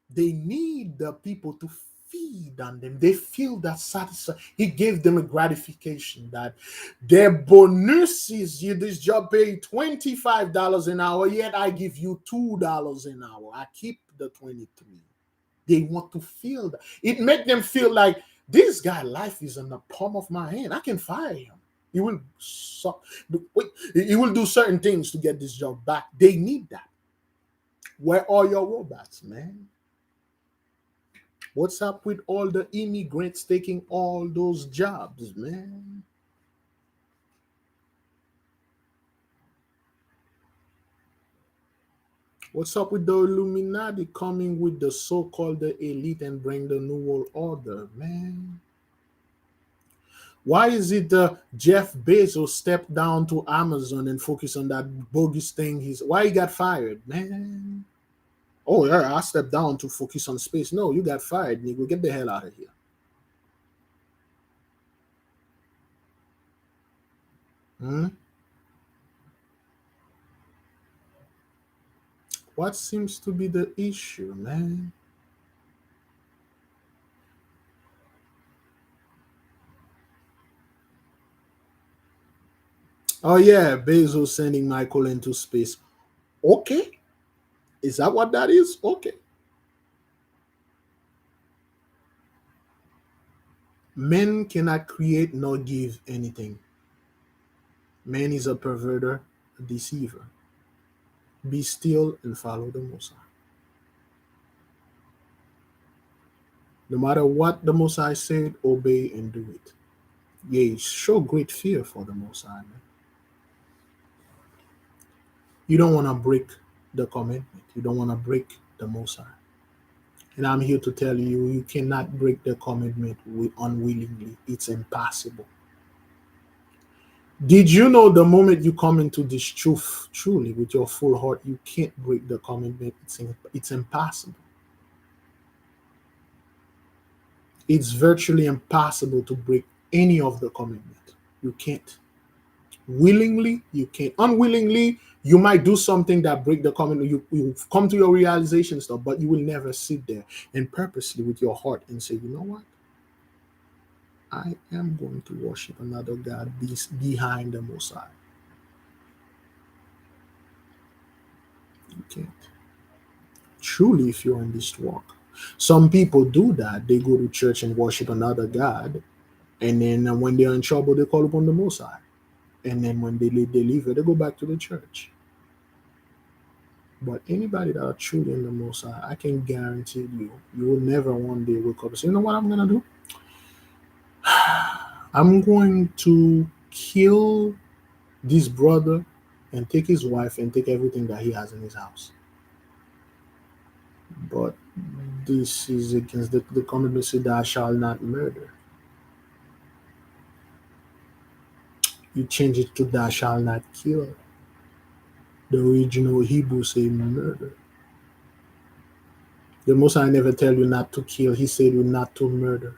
They need the people to feed on them. They feel that satisfaction. He gave them a gratification that their bonuses, you this job pay $25 an hour, yet I give you $2 an hour. I keep the 23. They want to feel that. It make them feel like this guy life is in the palm of my hand. I can fire him. He will do certain things to get this job back. They need that. Where are your robots, man? What's up with all the immigrants taking all those jobs, man? What's up with the Illuminati coming with the so-called elite and bring the New World Order, man? Why is it Jeff Bezos stepped down to Amazon and focus on that bogus thing? Why he got fired, man? Oh, yeah, I stepped down to focus on space. No, you got fired, nigga. Get the hell out of here. What seems to be the issue, man? Oh, yeah, Bezos sending Michael into space. Okay. Is that what that is? Okay. Men cannot create nor give anything. Man is a perverter, a deceiver. Be still and follow the Most High. No matter what the Most High said, obey and do it. Yea, show great fear for the Most High, man. You don't want to break the commandment. You don't want to break the Most High. And I'm here to tell you, you cannot break the commandment unwillingly. It's impossible. Did you know the moment you come into this truth truly with your full heart, you can't break the commandment? It's impossible. It's virtually impossible to break any of the commandment. You can't. Willingly, you can't. Unwillingly, you might do something that break the commandment. You come to your realization stuff, but you will never sit there and purposely with your heart and say, you know what? I am going to worship another God behind the Most High. You can't. Truly, if you're in this walk. Some people do that. They go to church and worship another God. And then when they're in trouble, they call upon the Most High. And then when they leave it, they go back to the church. But anybody that are truly in the Most High, I can guarantee you, you will never one day wake up and say, you know what I'm going to do? I'm going to kill this brother and take his wife and take everything that he has in his house. But This is against the commandment say thou shalt not murder. You change it to thou shalt not kill. The original Hebrew say murder. The Most High never tell you not to kill. He said you not to murder.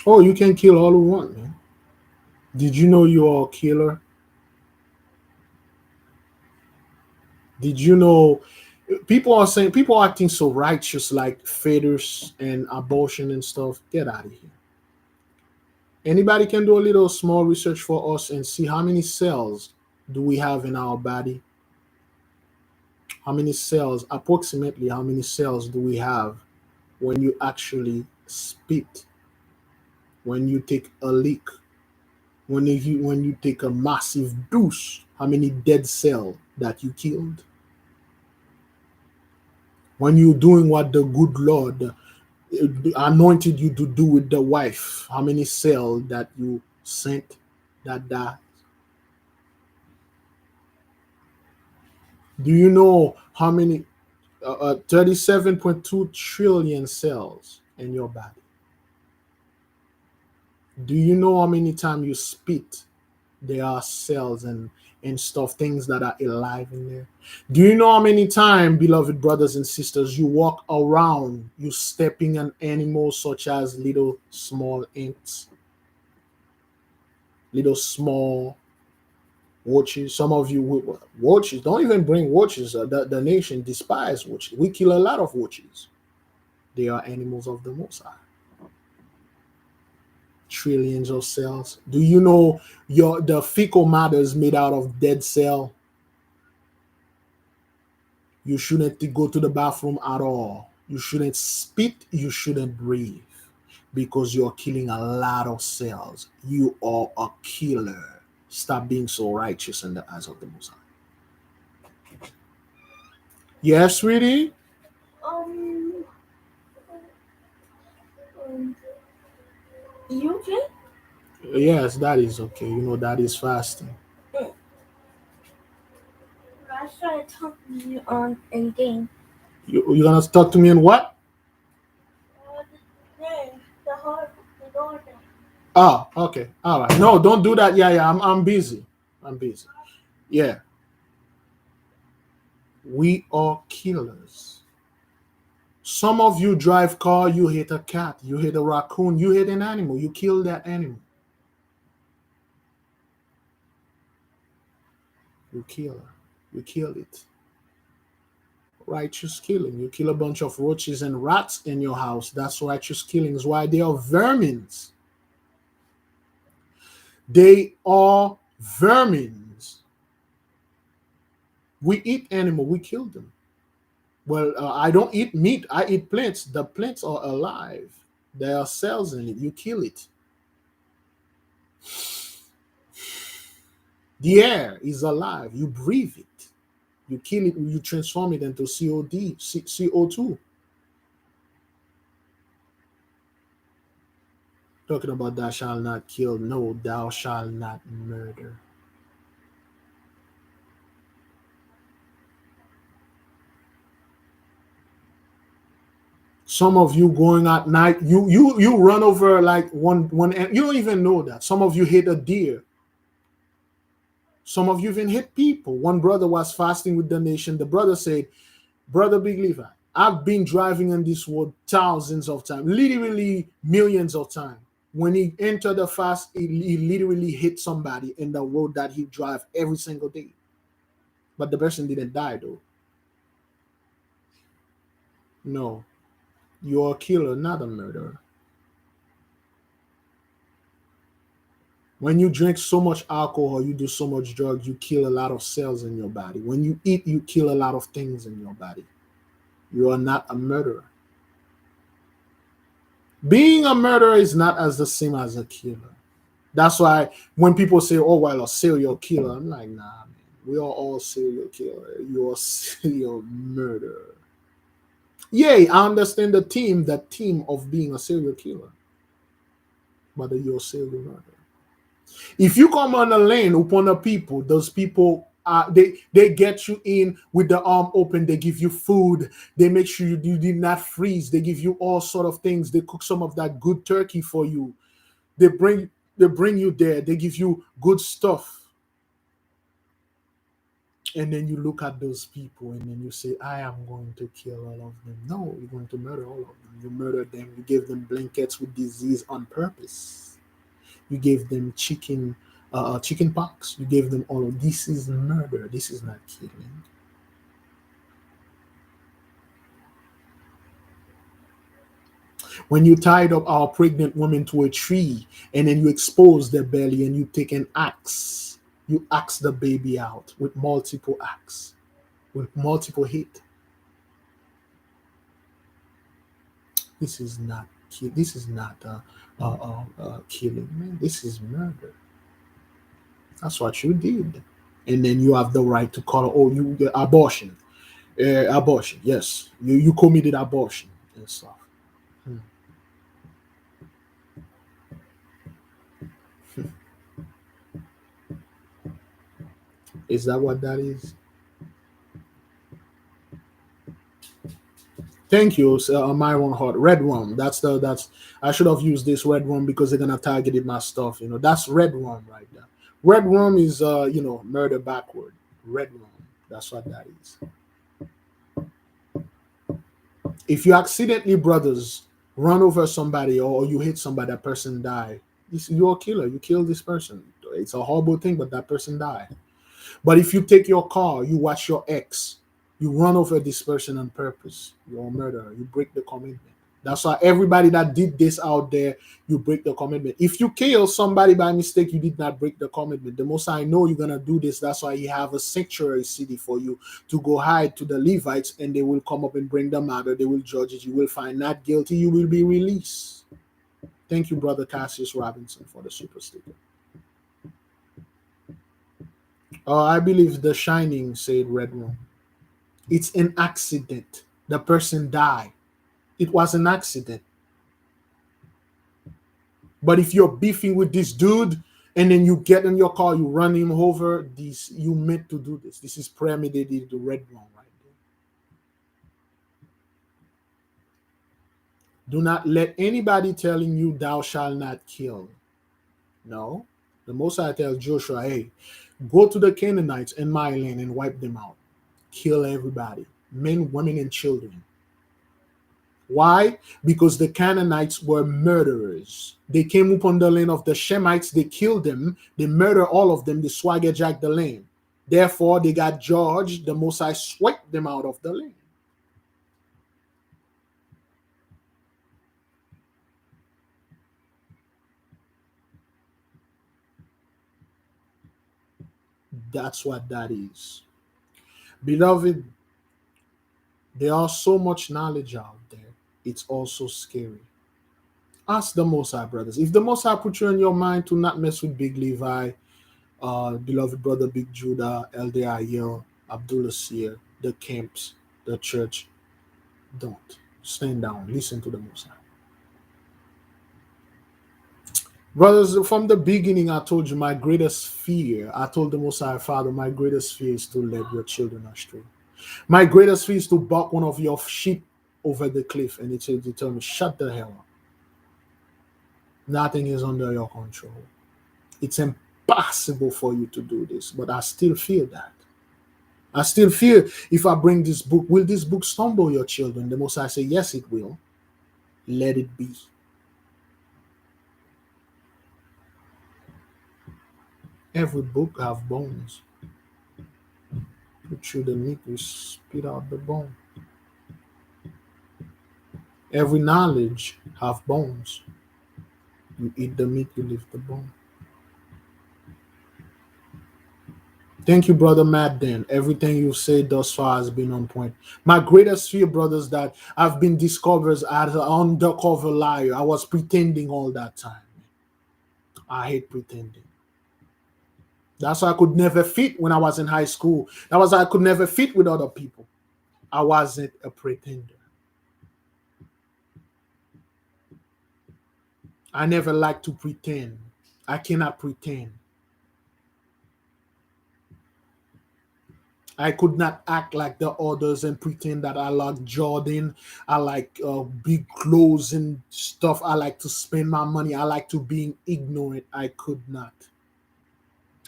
Oh, you can kill all you want, man. Did you know you are a killer? Did you know people are saying people are acting so righteous like fetus and abortion and stuff? Get out of here. Anybody can do a little small research for us and see how many cells do we have in our body? How many cells, approximately how many cells do we have when you actually spit, when you take a leak, when you take a massive deuce, how many dead cells that you killed? When you're doing what the good Lord anointed you to do with the wife, how many cells that you sent that died? Do you know how many 37.2 trillion cells in your body? Do you know how many times you spit there are cells and stuff, things that are alive in there? Do you know how many times, beloved brothers and sisters, you walk around, you stepping on animals such as little small ants, little small watches? Some of you watches, don't even bring watches. The nation despise watches. We kill a lot of watches. They are animals of the Most High. Trillions of cells. Do you know the fecal matter is made out of dead cell? You shouldn't go to the bathroom at all. You shouldn't spit. You shouldn't breathe because you're killing a lot of cells. You are a killer. Stop being so righteous in the eyes of the Most High. Yes, sweetie? Um, you okay? Yes, that is okay. You know, that is fasting. I started talking to you on in game. You're going to talk to me in what? The hard, the door. Oh, okay. All right. No, don't do that. Yeah. I'm busy. I'm busy. Yeah. We are killers. Some of you drive car, you hit a cat, you hit a raccoon, you hit an animal, you kill that animal. You kill her. You kill it. Righteous killing. You kill a bunch of roaches and rats in your house. That's righteous killings. Why? They are vermins. They are vermins. We eat animal, we kill them. Well, I don't eat meat. I eat plants. The plants are alive. There are cells in it. You kill it. The air is alive. You breathe it. You kill it. You transform it into CO2. Talking about thou shalt not kill. No, thou shalt not murder. Some of you going at night, you run over like one, and you don't even know that. Some of you hit a deer. Some of you even hit people. One brother was fasting with the nation. The brother said, "Brother Big Levi, I've been driving on this road thousands of times, literally millions of times. When he entered the fast, he literally hit somebody in the road that he drive every single day. But the person didn't die though. No, you're a killer, not a murderer. When you drink so much alcohol, you do so much drugs, you kill a lot of cells in your body. When you eat, you kill a lot of things in your body. You are not a murderer. Being a murderer is not as the same as a killer. That's why when people say, "Oh, well, a serial killer," I'm like, "Nah, man. We are all serial killer. You're a serial murderer." Yay, I understand the team of being a serial killer, but you're a serial murderer. If you come on a lane upon a people, those people They get you in with the arm open. They give you food. They make sure you did not freeze. They give you all sort of things. They cook some of that good turkey for you. They bring you there. They give you good stuff. And then you look at those people and then you say, I am going to kill all of them. No, you're going to murder all of them. You murder them. You give them blankets with disease on purpose. You gave them chicken pox. You gave them all of this. Is murder. This is not killing. When you tied up our pregnant woman to a tree and then you expose their belly and you take an axe, you axe the baby out with multiple axe, with multiple hit. This is not this is not killing, man. This is murder. That's what you did. And then you have the right to call, oh, you abortion. Abortion, yes. You committed abortion and stuff. Hmm. Is that what that is? Thank you, Myron Hot. Red rum. That's I should have used this red rum because they're gonna target my stuff. That's red rum right there. Red rum is murder backward. Red rum. That's what that is. If you accidentally, brothers, run over somebody or you hit somebody, that person die. You're a killer. You kill this person. It's a horrible thing, but that person died. But if you take your car, you watch your ex, you run over this person on purpose, you're a murderer. You break the commitment. That's why everybody that did this out there, you break the commitment. If you kill somebody by mistake, you did not break the commitment. The most I know you're gonna do this. That's why he have a sanctuary city for you to go hide to the Levites, and they will come up and bring the matter. They will judge it. You will find not guilty. You will be released. Thank you, brother Cassius Robinson, for the super sticker. I believe The Shining said Red Room. It's an accident. The person died. It was an accident. But if you're beefing with this dude and then you get in your car, you run him over, this you meant to do this. This is premeditated, the red one right there. Do not let anybody telling you thou shalt not kill. No. The Most High tells Joshua, hey, go to the Canaanites in my land and wipe them out. Kill everybody. Men, women, and children. Why? Because the Canaanites were murderers. They came upon the land of the Shemites, they killed them, they murdered all of them, they swagger jacked the land. Therefore, they got judged, the Most High swept them out of the land. That's what that is. Beloved, there are so much knowledge out there. It's also scary. Ask the Most High, brothers. If the Most High put you in your mind to not mess with Big Levi, beloved brother Big Judah, Elder Ayel, Abdullah Seer, the camps, the church, don't. Stand down. Listen to the Most High. Brothers, from the beginning, I told you my greatest fear. I told the Most High Father, my greatest fear is to lead your children astray. My greatest fear is to buck one of your sheep over the cliff and it will tell me, shut the hell up. Nothing is under your control. It's impossible for you to do this, but I still fear that. I still fear if I bring this book, will this book stumble your children? The Most High say, yes, it will. Let it be. Every book have bones. You chew the meat, you spit out the bone. Every knowledge have bones. You eat the meat, you leave the bone. Thank you, brother Matt. Then everything you've said thus far has been on point. My greatest fear, brothers, that I've been discovered as an undercover liar. I was pretending all that time. I hate pretending. That's why I could never fit when I was in high school. That was why I could never fit with other people. I wasn't a pretender. I never like to pretend. I cannot pretend. I could not act like the others and pretend that I like Jordan. I like big clothes and stuff. I like to spend my money. I like to being ignorant. I could not.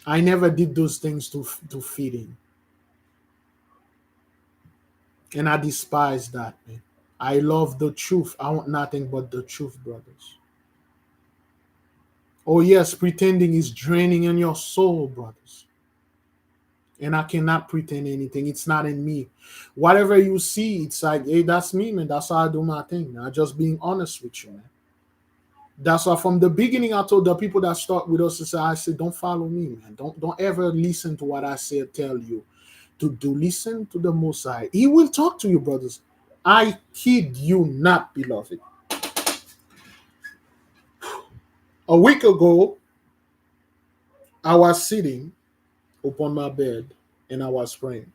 I never did those things to fit in, and I despise that, man. I love the truth. I want nothing but the truth, brothers. Oh yes, pretending is draining in your soul, brothers. And I cannot pretend anything. It's not in me. Whatever you see, it's like, hey, that's me, man. That's how I do my thing. I'm just being honest with you, man. That's why from the beginning I told the people that start with us, I said, don't follow me, man. Don't ever listen to what I say tell you to do. Listen to the Most High. He will talk to you, brothers. I kid you not, beloved. A week ago, I was sitting upon my bed and I was praying.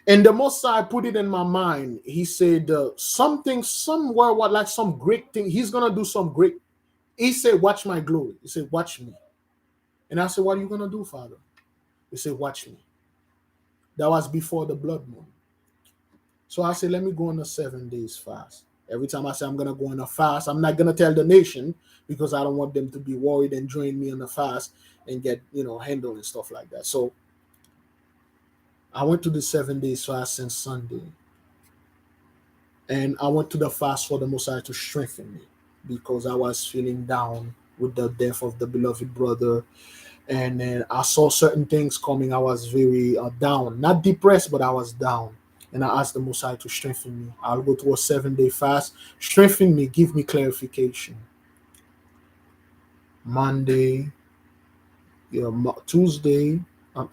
And the Most High put it in my mind. He said, something, somewhere, what like some great thing. He's gonna do some great. He said, "Watch my glory." He said, "Watch me." And I said, "What are you gonna do, Father?" He said, "Watch me." That was before the blood moon. So I said, "Let me go on a 7 days fast." Every time I say I'm gonna go on a fast, I'm not gonna tell the nation because I don't want them to be worried and join me on the fast and get handled and stuff like that. So I went to the 7 days fast since Sunday. And I went to the fast for the Messiah to strengthen me because I was feeling down with the death of the beloved brother. And then I saw certain things coming. I was very down, not depressed, but I was down. And I asked the Messiah to strengthen me. I'll go to a 7 day fast. Strengthen me, give me clarification. Monday, Tuesday, uh,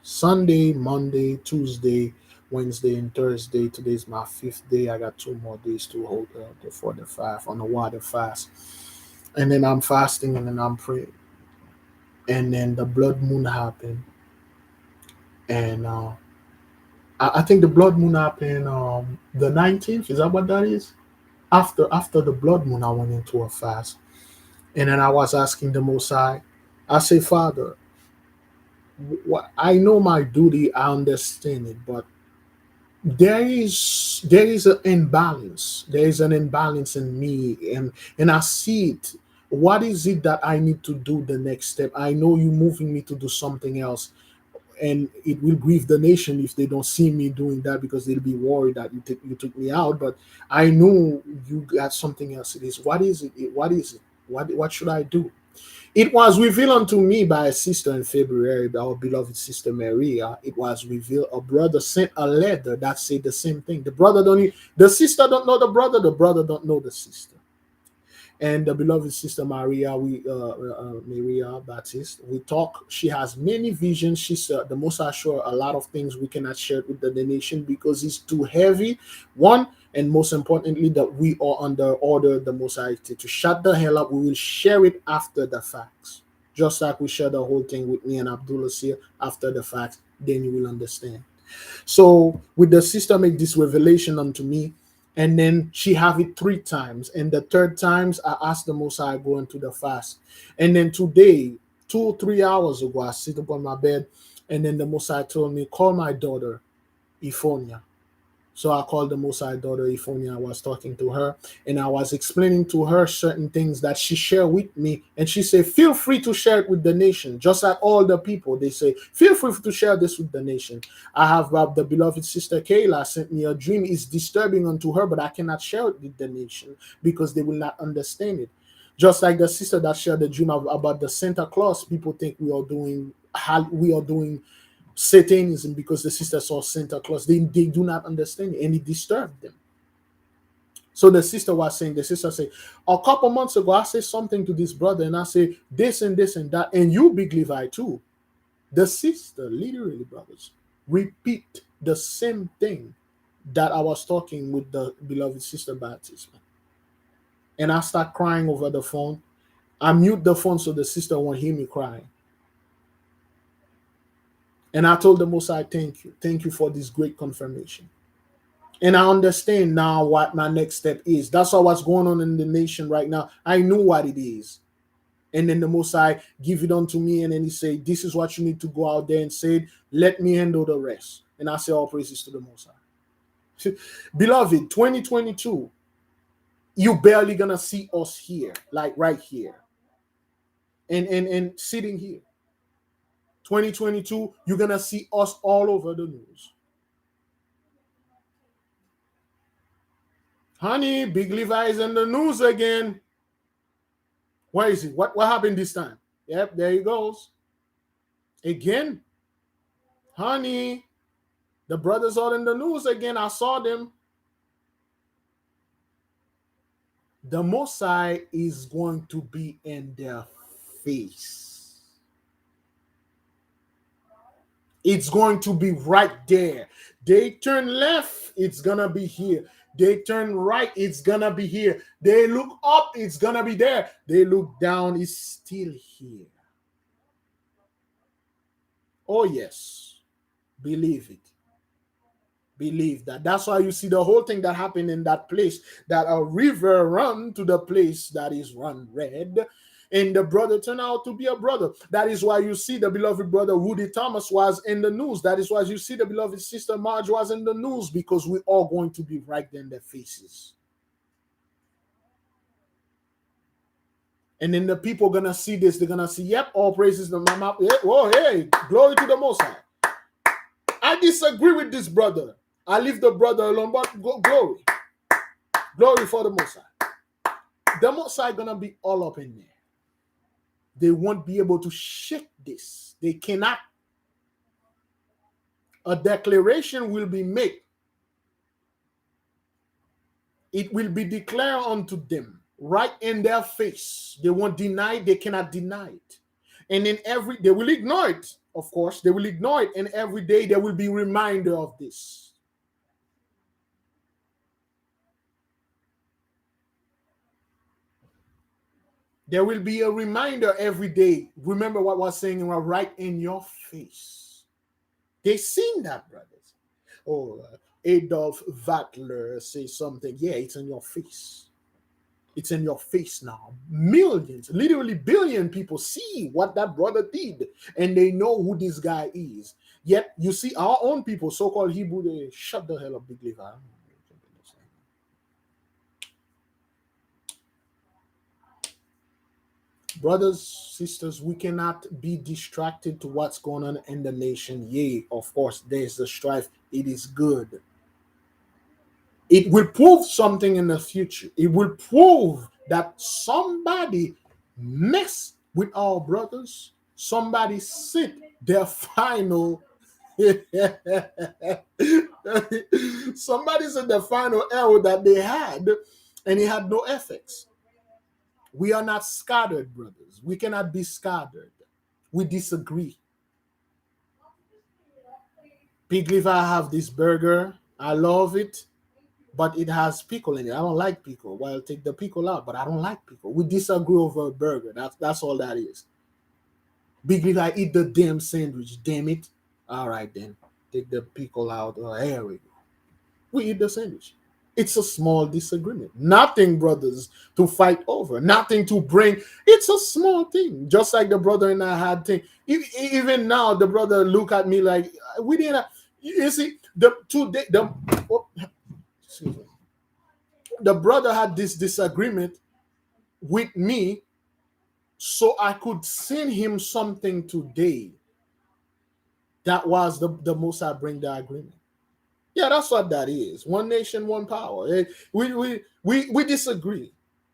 Sunday, Monday, Tuesday, Wednesday, and Thursday. Today's my 5th day. I got 2 more days to hold for the fast on the water fast, and then I'm fasting, and then I'm praying, and then the blood moon happened, and I think the blood moon happened the 19th. Is that what that is? After the blood moon, I went into a fast, and then I was asking the Most High. I say, Father, I know my duty. I understand it, but there is an imbalance. There is an imbalance in me, and I see it. What is it that I need to do the next step? I know you moving me to do something else, and it will grieve the nation if they don't see me doing that because they'll be worried that you took me out. But I know you got something else. It is, what is it? What is it? What should I do? It was revealed unto me by a sister in February, by our beloved sister Maria. It was revealed. A brother sent a letter that said the same thing. The sister don't know the brother don't know the sister. And the beloved sister Maria, Maria Baptist, we talk. She has many visions. She's the most sure a lot of things we cannot share with the nation because it's too heavy. One, and most importantly, that we are under order the Most High to shut the hell up. We will share it after the facts, just like we share the whole thing with me and Abdullah here after the facts. Then you will understand. So with the sister make this revelation unto me, and then she have it 3 times, and the third times I asked the Most High go into the fast, and then today, 2 3 hours ago, I sit up on my bed, and then the Most High told me call my daughter, Ephonia. So I called the Most High daughter Ephonia. I was talking to her and I was explaining to her certain things that she shared with me. And she said, feel free to share it with the nation. Just like all the people, they say, feel free to share this with the nation. I have the beloved sister Kayla sent me a dream. It's disturbing unto her, but I cannot share it with the nation because they will not understand it. Just like the sister that shared the dream about the Santa Claus, people think we are doing Satanism because the sister saw Santa Claus. They do not understand it and it disturbed them. So the sister said, a couple months ago, I said something to this brother and I said this and this and that, and you big Levi too. The sister, literally, brothers, repeat the same thing that I was talking with the beloved sister Baptist. And I start crying over the phone. I mute the phone so the sister won't hear me crying. And I told the Most High, thank you. Thank you for this great confirmation. And I understand now what my next step is. That's all what's going on in the nation right now. I know what it is. And then the Most High give it unto me, and then he say, this is what you need to go out there and say, let me handle the rest. And I say all praises to the Most High. Beloved, 2022, you barely gonna see us here, like right here, and sitting here. 2022, you're gonna see us all over the news. Honey, Big Levi is in the news again. Where is it? What happened this time? Yep, there he goes. Again. Honey, the brothers are in the news again. I saw them. The Mosai is going to be in their face. It's going to be right there. They turn left, it's gonna be here. They turn right, it's gonna be here. They look up, it's gonna be there. They look down, it's still here. Oh, yes. Believe it. Believe that. That's why you see the whole thing that happened in that place, that a river run to the place that is run red, and the brother turned out to be a brother. That is why you see the beloved brother Woody Thomas was in the news. That is why you see the beloved sister Marge was in the news, because we're all going to be right there in their faces. And then the people gonna see this, they're gonna see, yep, all praises to Mama. Oh, hey, glory to the Most High. I disagree with this brother. I leave the brother alone, but glory. Glory for the Most High. The Most High gonna be all up in there. They won't be able to shake this. They cannot. A declaration will be made. It will be declared unto them right in their face. They won't deny it. They cannot deny it. And then they will ignore it. Of course, they will ignore it. And every day there will be a reminder of this. There will be a reminder every day. Remember what I was saying, right in your face. They seen that, brothers. Oh, Adolf Vattler say something. Yeah, it's in your face. It's in your face now. Millions, literally billion people see what that brother did, and they know who this guy is. Yet you see our own people, so-called Hebrew, they shut the hell up, Big Levi. Brothers, sisters, we cannot be distracted to what's going on in the nation. Yea, of course, there's the strife. It is good. It will prove something in the future. It will prove that somebody messed with our brothers. Somebody sent their final. Somebody said the final arrow that they had, and it had no effects. We are not scattered, brothers. We cannot be scattered. We disagree. Big Levi, I have this burger. I love it, but it has pickle in it. I don't like pickle. Well, take the pickle out, but I don't like pickle. We disagree over a burger. That's all that is. Big Levi, eat the damn sandwich. Damn it. All right, then. Take the pickle out. Oh, here we go. We eat the sandwich. It's a small disagreement. Nothing, brothers, to fight over. Nothing to bring. It's a small thing. Just like the brother and I had thing. Even now, the brother look at me like, we didn't. You see, excuse me. The brother had this disagreement with me, so I could send him something today. That was the most I bring the agreement. Yeah, that's what that is. One nation, one power. We disagree.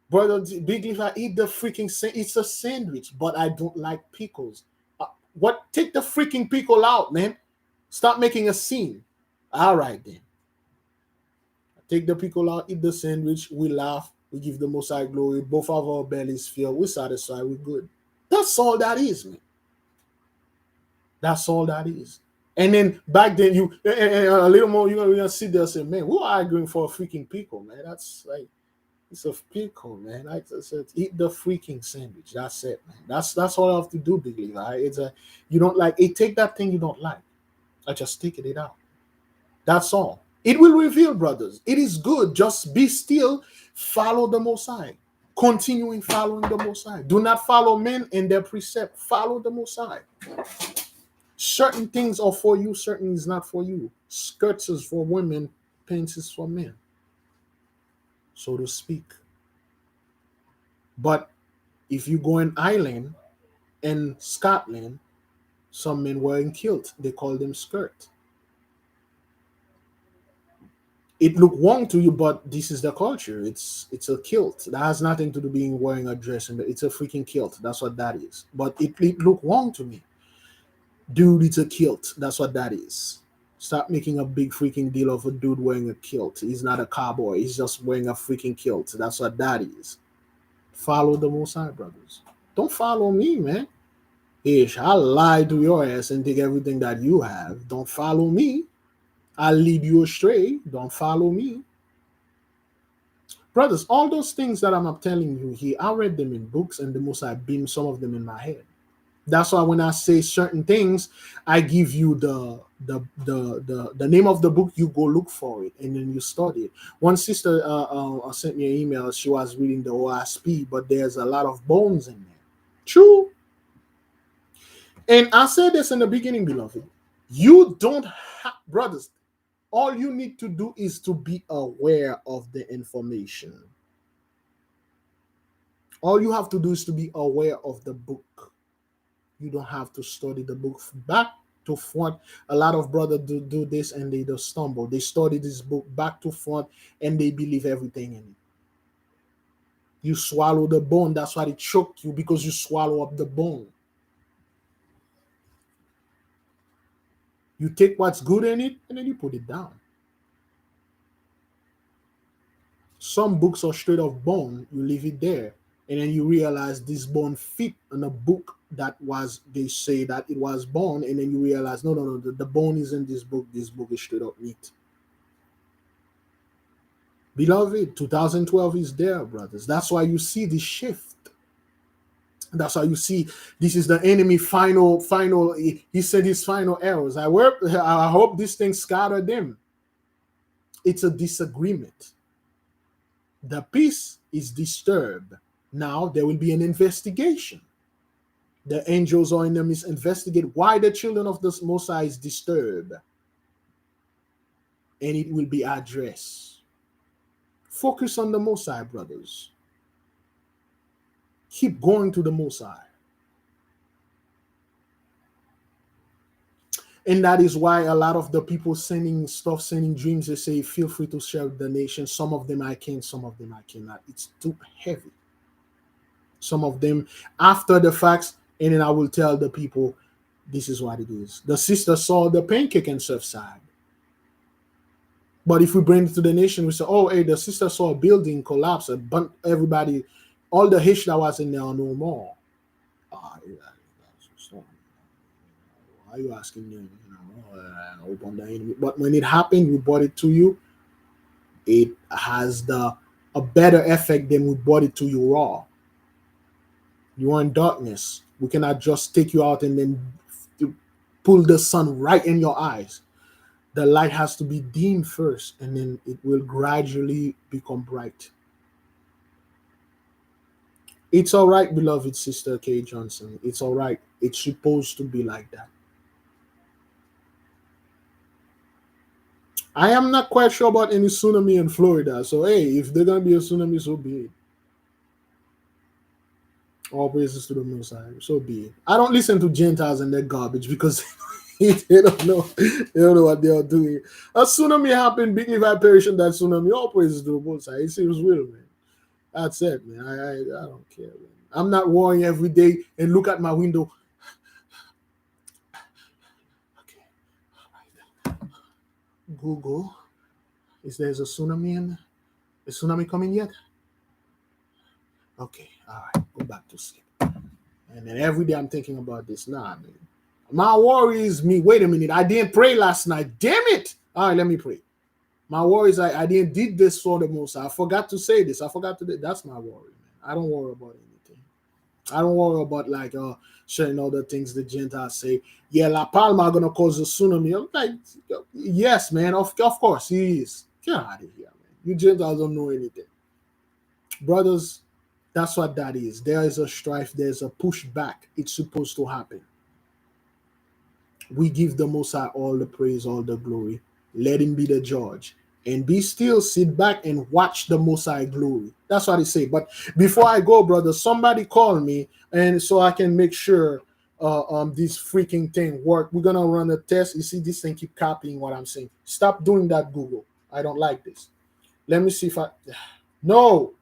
Brother Big Leaf, I eat the freaking it's a sandwich, but I don't like pickles. What? Take the freaking pickle out, man. Stop making a scene. All right, then. Take the pickle out, eat the sandwich, we laugh, we give the Most High glory, both of our bellies filled, we're satisfied, we're good. That's all that is, man. That's all that is. And then back then, you a little more, you're gonna sit there and say, man, we're arguing for a freaking pickle, man. That's like, it's a pickle, man. Like I said, eat the freaking sandwich. That's it, man. That's all I have to do, Big Levi. It's a, you don't like it. Take that thing you don't like. I just take it out. That's all. It will reveal, brothers. It is good. Just be still. Follow the Most High. Continuing following the Most High. Do not follow men in their precept. Follow the Most High. Certain things are for you, certain is not for you. Skirts is for women, pants is for men, so to speak. But if you go in Ireland and Scotland, some men wearing kilt, they call them skirt. It look wrong to you, but this is the culture. It's a kilt. That has nothing to do being wearing a dress, and it's a freaking kilt. That's what that is. But it look wrong to me, dude. It's a kilt. That's what that is. Stop making a big freaking deal of a dude wearing a kilt. He's not a cowboy. He's just wearing a freaking kilt. That's what that is. Follow the Most High, brothers. Don't follow me, man. Ish, I'll lie to your ass and take everything that you have. Don't follow me. I'll lead you astray. Don't follow me. Brothers, all those things that I'm telling you here, I read them in books and the most I beam some of them in my head. That's why when I say certain things, I give you the name of the book. You go look for it and then you study it. One sister sent me an email. She was reading the OSP, but there's a lot of bones in there. True. And I said this in the beginning, beloved. You don't have, brothers, all you need to do is to be aware of the information. All you have to do is to be aware of the book. You don't have to study the book back to front. A lot of brothers do this and they just stumble. They study this book back to front and they believe everything in it. You swallow the bone. That's why it choked you, because you swallow up the bone. You take what's good in it and then you put it down. Some books are straight off bone. You leave it there. And then you realize this bone fit in a book that was, they say that it was bone. And then you realize, no, the bone is in this book. This book is straight up meat. Beloved, 2012 is there, brothers. That's why you see this shift. That's why you see this is the enemy final. He said his final arrows. I hope this thing scattered them. It's a disagreement. The peace is disturbed. Now there will be an investigation. The angels or enemies investigate why the children of the Most High is disturbed. And it will be addressed. Focus on the Most High, brothers. Keep going to the Most High. And that is why a lot of the people sending dreams, they say, feel free to share with the nation. Some of them I can, some of them I cannot. It's too heavy. Some of them after the facts, and then I will tell the people, this is what it is. The sister saw the pancake and surf side. But if we bring it to the nation, we say, oh, hey, the sister saw a building collapse, and everybody, all the hitch that was in there are no more. Why are you asking me? Open the enemy. But when it happened, we brought it to you. It has a better effect than we brought it to you raw. You are in darkness. We cannot just take you out and then pull the sun right in your eyes. The light has to be dimmed first, and then it will gradually become bright. It's all right, beloved sister Kay Johnson. It's all right. It's supposed to be like that. I am not quite sure about any tsunami in Florida. So, hey, if there's going to be a tsunami, so be it. All praises to the Most High. So be it. I don't listen to Gentiles and their garbage because they don't know. They don't know what they are doing. A tsunami happened. Biglevipriest, that tsunami. All praises to the Most High. It seems real, man. That's it, man. I don't care, man. I'm not worrying every day and look at my window. Okay. All right. Google. Is there a tsunami in? Is tsunami coming yet? Okay. All right. Go back to sleep. And then every day I'm thinking about this. Nah, man. My worry is me. Wait a minute. I didn't pray last night. Damn it. All right, let me pray. My worry is I didn't did this for the Most. I forgot to say this. I forgot to do. That's my worry, man. I don't worry about anything. I don't worry about like certain other things the Gentiles say. Yeah, La Palma are gonna cause a tsunami. I'm like, yes, man. Of course he is. Get out of here, man. You Gentiles don't know anything. Brothers, That's what that is. There is a strife, there's a pushback. It's supposed to happen. We give the Most High all the praise, all the glory. Let him be the judge. And be still, sit back and watch the Most High glory. That's what he say. But before I go, brother, somebody call me, and so I can make sure this freaking thing work. We're gonna run a test. You see, this thing keep copying what I'm saying. Stop doing that, Google. I don't like this. Let me see if I. No,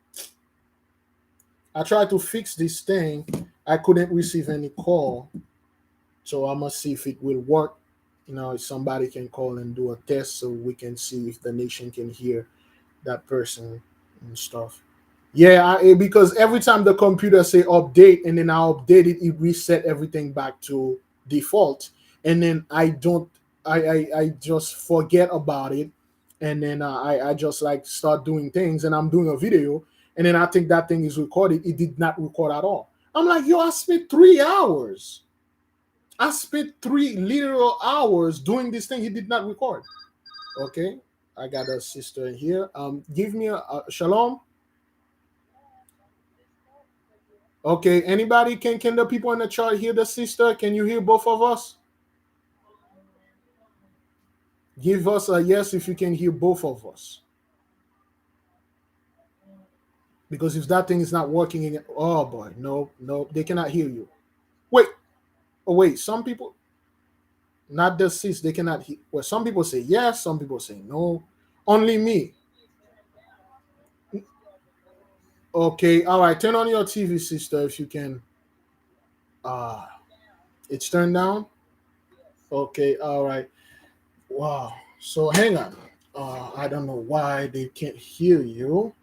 I tried to fix this thing. I couldn't receive any call. So I must see if it will work. If somebody can call and do a test so we can see if the nation can hear that person and stuff. Yeah, because every time the computer say update and then I update it, it reset everything back to default, and then I just forget about it, and then I just like start doing things, and I'm doing a video, and then I think that thing is recorded. It did not record at all. I'm like, yo, I spent 3 hours. I spent 3 literal hours doing this thing. He did not record. Okay, I got a sister in here. Give me a shalom. Okay, anybody can the people in the chat hear the sister? Can you hear both of us? Give us a yes if you can hear both of us. Because if that thing is not working, oh boy, no, no, they cannot hear you. Wait, oh wait, some people, not the sis, they cannot hear. Well, some people say yes, some people say no. Only me. Okay, all right. Turn on your TV, sister, if you can. Uh it's turned down. Okay, all right. Wow. So hang on. I don't know why they can't hear you.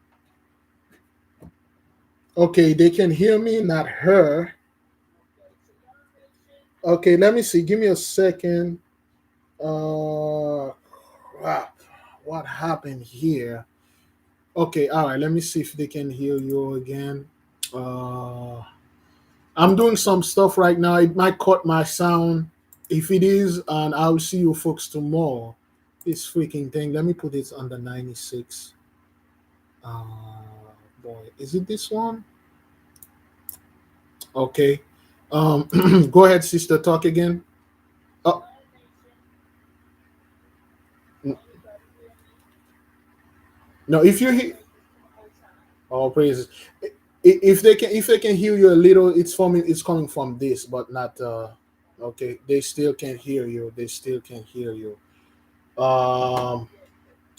Okay, they can hear me, not her. Okay, let me see. Give me a second. Uh, crap. What happened here? Okay, all right. Let me see if they can hear you again. Uh, I'm doing some stuff right now. It might cut my sound. If it is, and I'll see you folks tomorrow. This freaking thing. Let me put it under 96. Uh, boy, is it this one? Okay. Go ahead, sister. Talk again. Oh, no. If you hear, oh praises. If they can hear you a little, it's coming from this, but not. Okay, they still can hear you. They still can hear you. Um.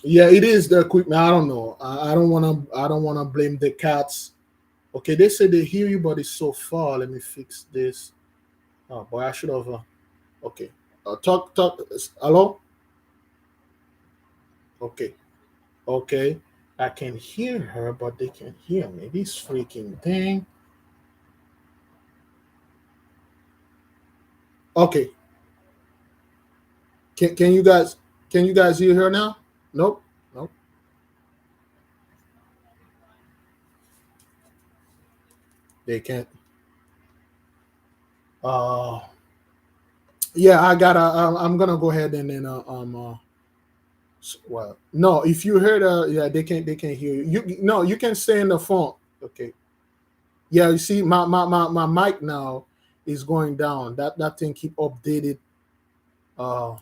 Yeah, it is the equipment. I don't know. I don't wanna. I don't wanna blame the cats. Okay, they say they hear you, but it's so far. Let me fix this. Oh boy, I should have. Okay. Talk. Hello. Okay. Okay. I can hear her, but they can hear me. This freaking thing. Okay. Can you guys hear her now? Nope. Nope. They can't. Uh yeah, I'm gonna go ahead and then well, no, if you heard yeah, they can hear you. No, you can stay in the phone. Okay. Yeah, you see my mic now is going down. That thing keep updated. Uh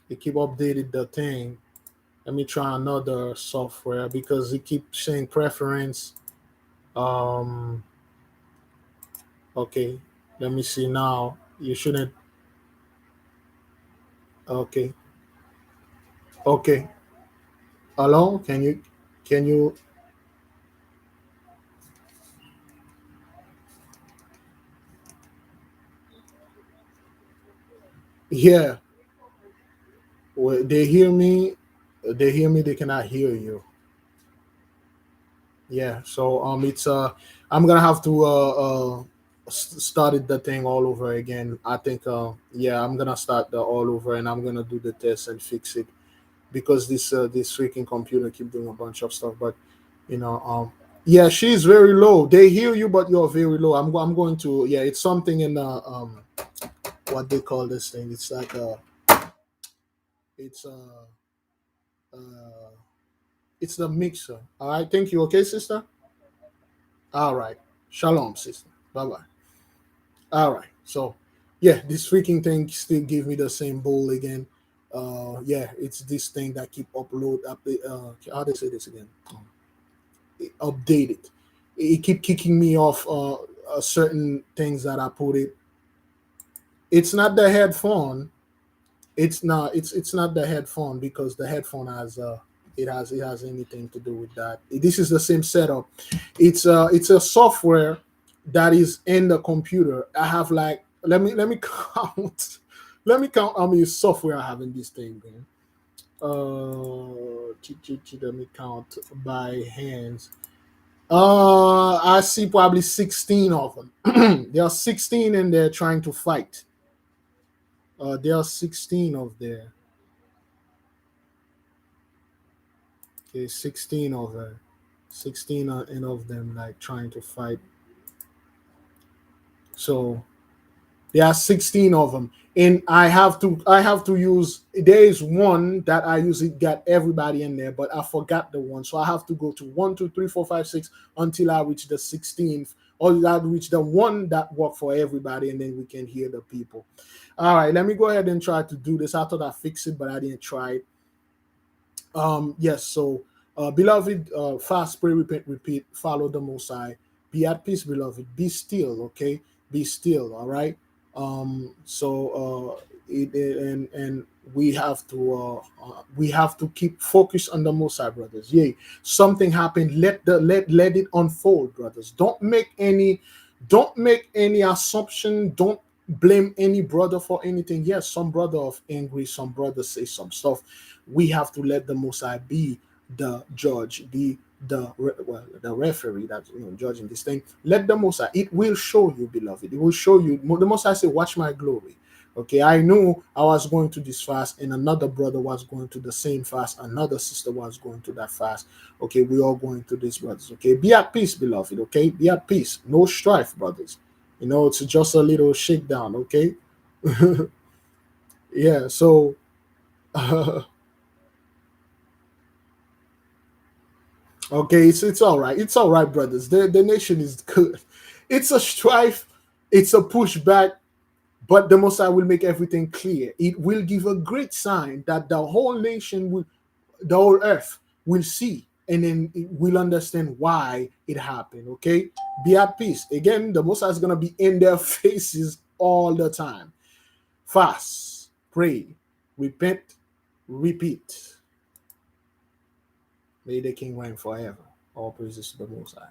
it keep updated the thing. Let me try another software because it keeps saying preference. Um okay. Let me see now. You shouldn't. Okay. Okay. Hello? Can you yeah. Well, they hear me. They hear me, they cannot hear you. Yeah. So it's I'm gonna have to started the thing all over again. I think yeah, I'm gonna start the all over and I'm gonna do the test and fix it because this freaking computer keep doing a bunch of stuff. But you know yeah, she's very low. They hear you, but you're very low. I'm going to yeah. It's something in what they call this thing. It's like it's uh it's the mixer. All right, thank you. Okay, sister. All right. Shalom, sister. Bye bye. All right. So, yeah, this freaking thing still give me the same bowl again. Yeah, it's this thing that keep update. How they say this again? Update it. It keep kicking me off. Certain things that I put it. It's not the headphone. It's not the headphone because the headphone has it has anything to do with that. This is the same setup. It's a software that is in the computer. I have like let me count. Let me count how many software I have in this thing, man. Let me count by hands. I see probably 16 of them. There are 16 in there trying to fight. There are 16 of there. Okay, 16 of them. 16 and of them like trying to fight. So there are 16 of them. And I have to use there is one that I usually got everybody in there, but I forgot the one. So I have to go to 1, 2, 3, 4, 5, 6 until I reach the 16th, or I reach the one that work for everybody, and then we can hear the people. All right, let me go ahead and try to do this. I thought I fixed it, but I didn't try it. Yes, so beloved, fast, pray, repent, repeat, follow the Most High. Be at peace, beloved. Be still, okay? Be still, all right? And we have to keep focused on the Most High, brothers. Yay, something happened. Let it unfold, brothers. Don't make any assumption. Don't blame any brother for anything. Yes, some brother of angry, some brother say some stuff. We have to let the Most High be the judge, be the referee that's judging this thing. Let the Most High. It will show you, beloved. It will show you. The Most High say, "Watch my glory." Okay, I knew I was going to this fast, and another brother was going to the same fast. Another sister was going to that fast. Okay, we all going to this, brothers. Okay, be at peace, beloved. Okay, be at peace. No strife, brothers. It's just a little shakedown. Okay, yeah. So. Okay, it's all right. It's all right, brothers. The nation is good. It's a strife. It's a pushback, but the Messiah will make everything clear. It will give a great sign that the whole nation will, the whole earth will see, and then it will understand why it happened. Okay, be at peace. Again, the Messiah is gonna be in their faces all the time. Fast, pray, repent, repeat. May the King reign forever. All praises to the Most High.